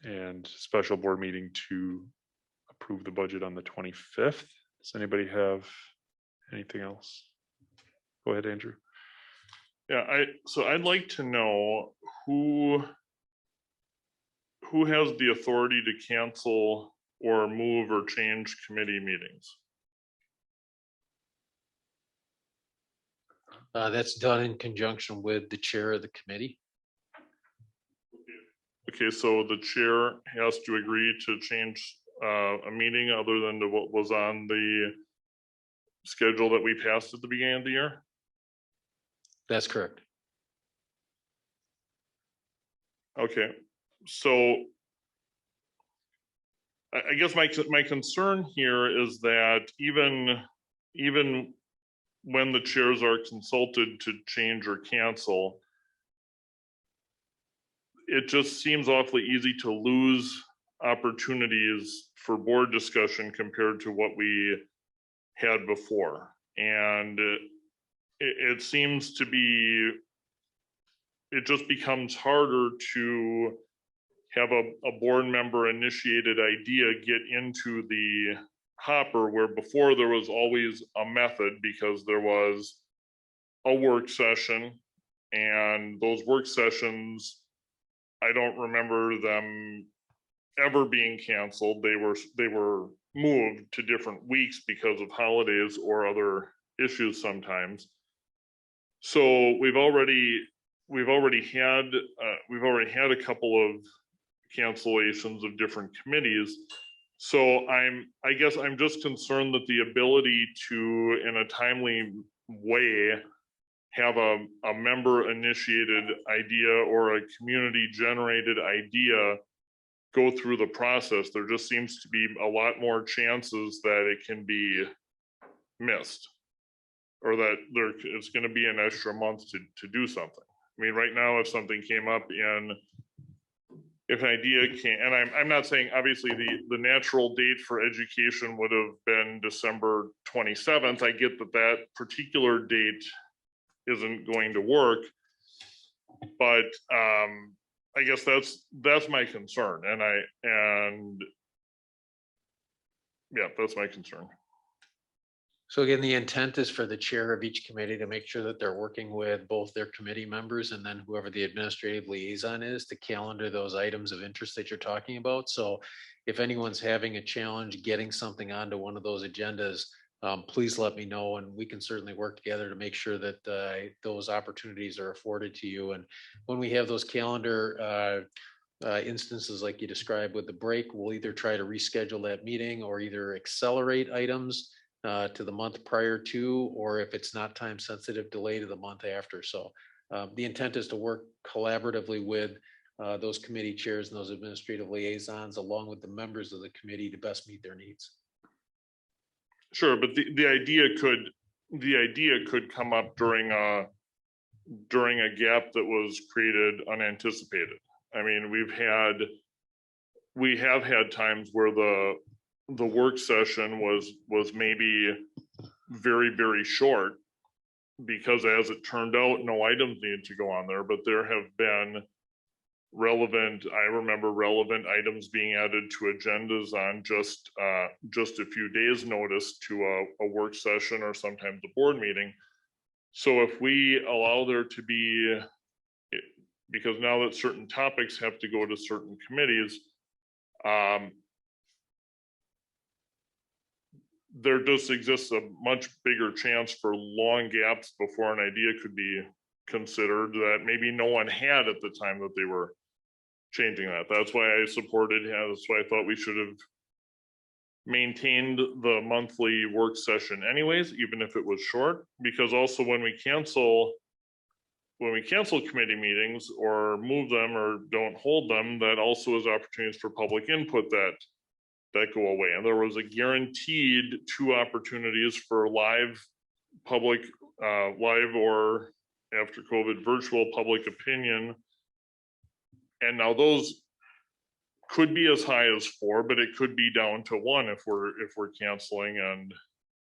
B: and special board meeting to approve the budget on the 25th. Does anybody have anything else? Go ahead, Andrew.
F: Yeah, so I'd like to know who has the authority to cancel or move or change committee meetings?
A: That's done in conjunction with the chair of the committee.
F: Okay, so the chair has to agree to change a meeting other than to what was on the schedule that we passed at the beginning of the year?
A: That's correct.
F: Okay, so I guess my concern here is that even when the chairs are consulted to change or cancel, it just seems awfully easy to lose opportunities for board discussion compared to what we had before. And it seems to be, it just becomes harder to have a board member initiated idea get into the hopper, where before there was always a method because there was a work session, and those work sessions, I don't remember them ever being canceled. They were moved to different weeks because of holidays or other issues sometimes. So we've already had a couple of cancellations of different committees. So I guess I'm just concerned that the ability to, in a timely way, have a member initiated idea or a community generated idea go through the process, there just seems to be a lot more chances that it can be missed, or that it's going to be an extra month to do something. I mean, right now, if something came up if an idea came, and I'm not saying, obviously, the natural date for education would have been December 27th. I get that particular date isn't going to work. But I guess that's my concern. And yeah, that's my concern.
A: So again, the intent is for the chair of each committee to make sure that they're working with both their committee members and then whoever the administrative liaison is to calendar those items of interest that you're talking about. So if anyone's having a challenge getting something onto one of those agendas, please let me know, and we can certainly work together to make sure that those opportunities are afforded to you. And when we have those calendar instances like you described with the break, we'll either try to reschedule that meeting or either accelerate items to the month prior to, or if it's not time sensitive, delay to the month after. So the intent is to work collaboratively with those committee chairs and those administrative liaisons, along with the members of the committee, to best meet their needs.
F: Sure, but the idea could come up during a gap that was created unanticipated. I mean, we have had times where the work session was maybe very, very short because, as it turned out, no items needed to go on there, but there have been I remember relevant items being added to agendas on just a few days notice to a work session or sometimes a board meeting. So if we allow there to be, because now that certain topics have to go to certain committees, there just exists a much bigger chance for long gaps before an idea could be considered that maybe no one had at the time that they were changing that. That's why I supported, that's why I thought we should have maintained the monthly work session anyways, even if it was short, because also when we cancel committee meetings or move them or don't hold them, that also is opportunities for public input that go away. And there was a guaranteed 2 opportunities for live public, live or after COVID virtual public opinion. And now those could be as high as 4, but it could be down to 1 if we're canceling and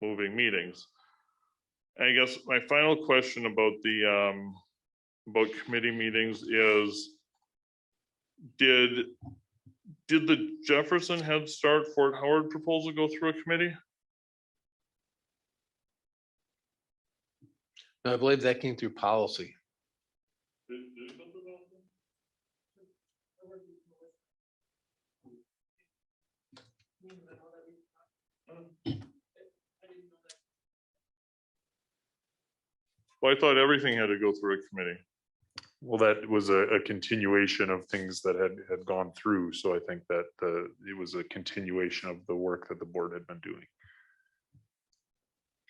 F: moving meetings. I guess my final question about about committee meetings is, did the Jefferson Head Start Fort Howard proposal go through a committee?
A: I believe that came through policy.
F: Well, I thought everything had to go through a committee.
B: Well, that was a continuation of things that had gone through. So I think that it was a continuation of the work that the board had been doing.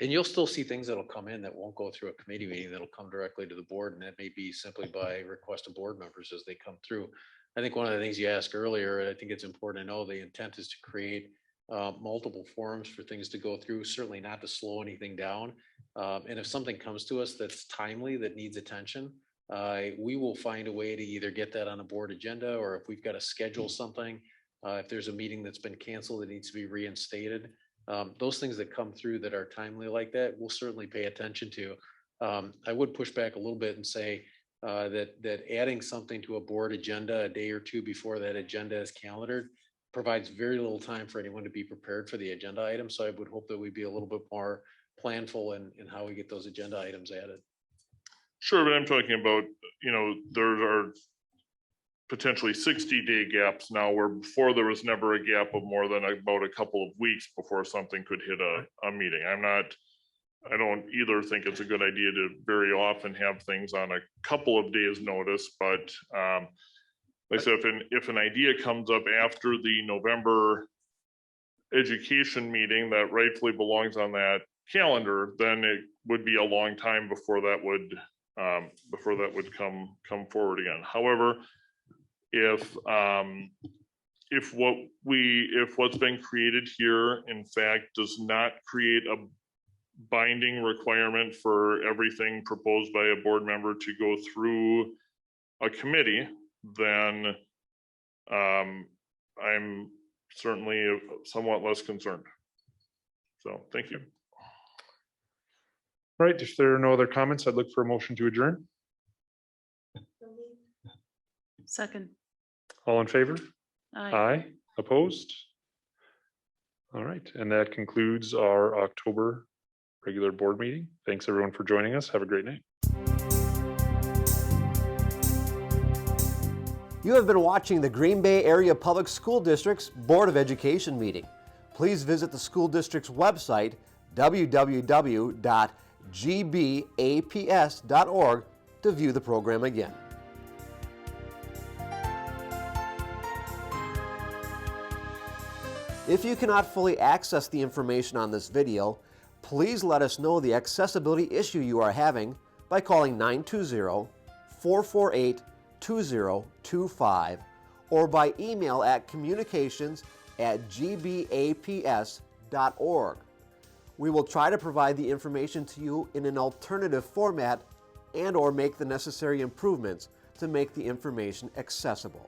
A: And you'll still see things that'll come in that won't go through a committee meeting, that'll come directly to the board, and that may be simply by request of board members as they come through. I think one of the things you asked earlier, and I think it's important to know, the intent is to create multiple forums for things to go through, certainly not to slow anything down. And if something comes to us that's timely, that needs attention, we will find a way to either get that on a board agenda, or if we've got to schedule something, if there's a meeting that's been canceled that needs to be reinstated, those things that come through that are timely like that, we'll certainly pay attention to. I would push back a little bit and say that adding something to a board agenda a day or 2 before that agenda is calendared provides very little time for anyone to be prepared for the agenda item. So I would hope that we'd be a little bit more planful in how we get those agenda items added.
F: Sure, but I'm talking about, there are potentially 60-day gaps now, where before there was never a gap of more than about a couple of weeks before something could hit a meeting. I don't either think it's a good idea to very often have things on a couple of days notice, but like I said, if an idea comes up after the November education meeting that rightfully belongs on that calendar, then it would be a long time before that would come forward again. However, if what's been created here in fact does not create binding requirement for everything proposed by a board member to go through a committee, then I'm certainly somewhat less concerned. So thank you.
B: All right, if there are no other comments, I'd look for a motion to adjourn.
G: Second.
B: All in favor?
G: Aye.
B: Aye. Opposed? All right, and that concludes our October regular board meeting. Thanks everyone for joining us. Have a great night.
P: You have been watching the Green Bay Area Public School District's Board of Education meeting. Please visit the school district's website, www.gbaps.org, to view the program again. If you cannot fully access the information on this video, please let us know the accessibility issue you are having by calling 920-448-2025 or by email at communications@gbaps.org. We will try to provide the information to you in an alternative format and/or make the necessary improvements to make the information accessible.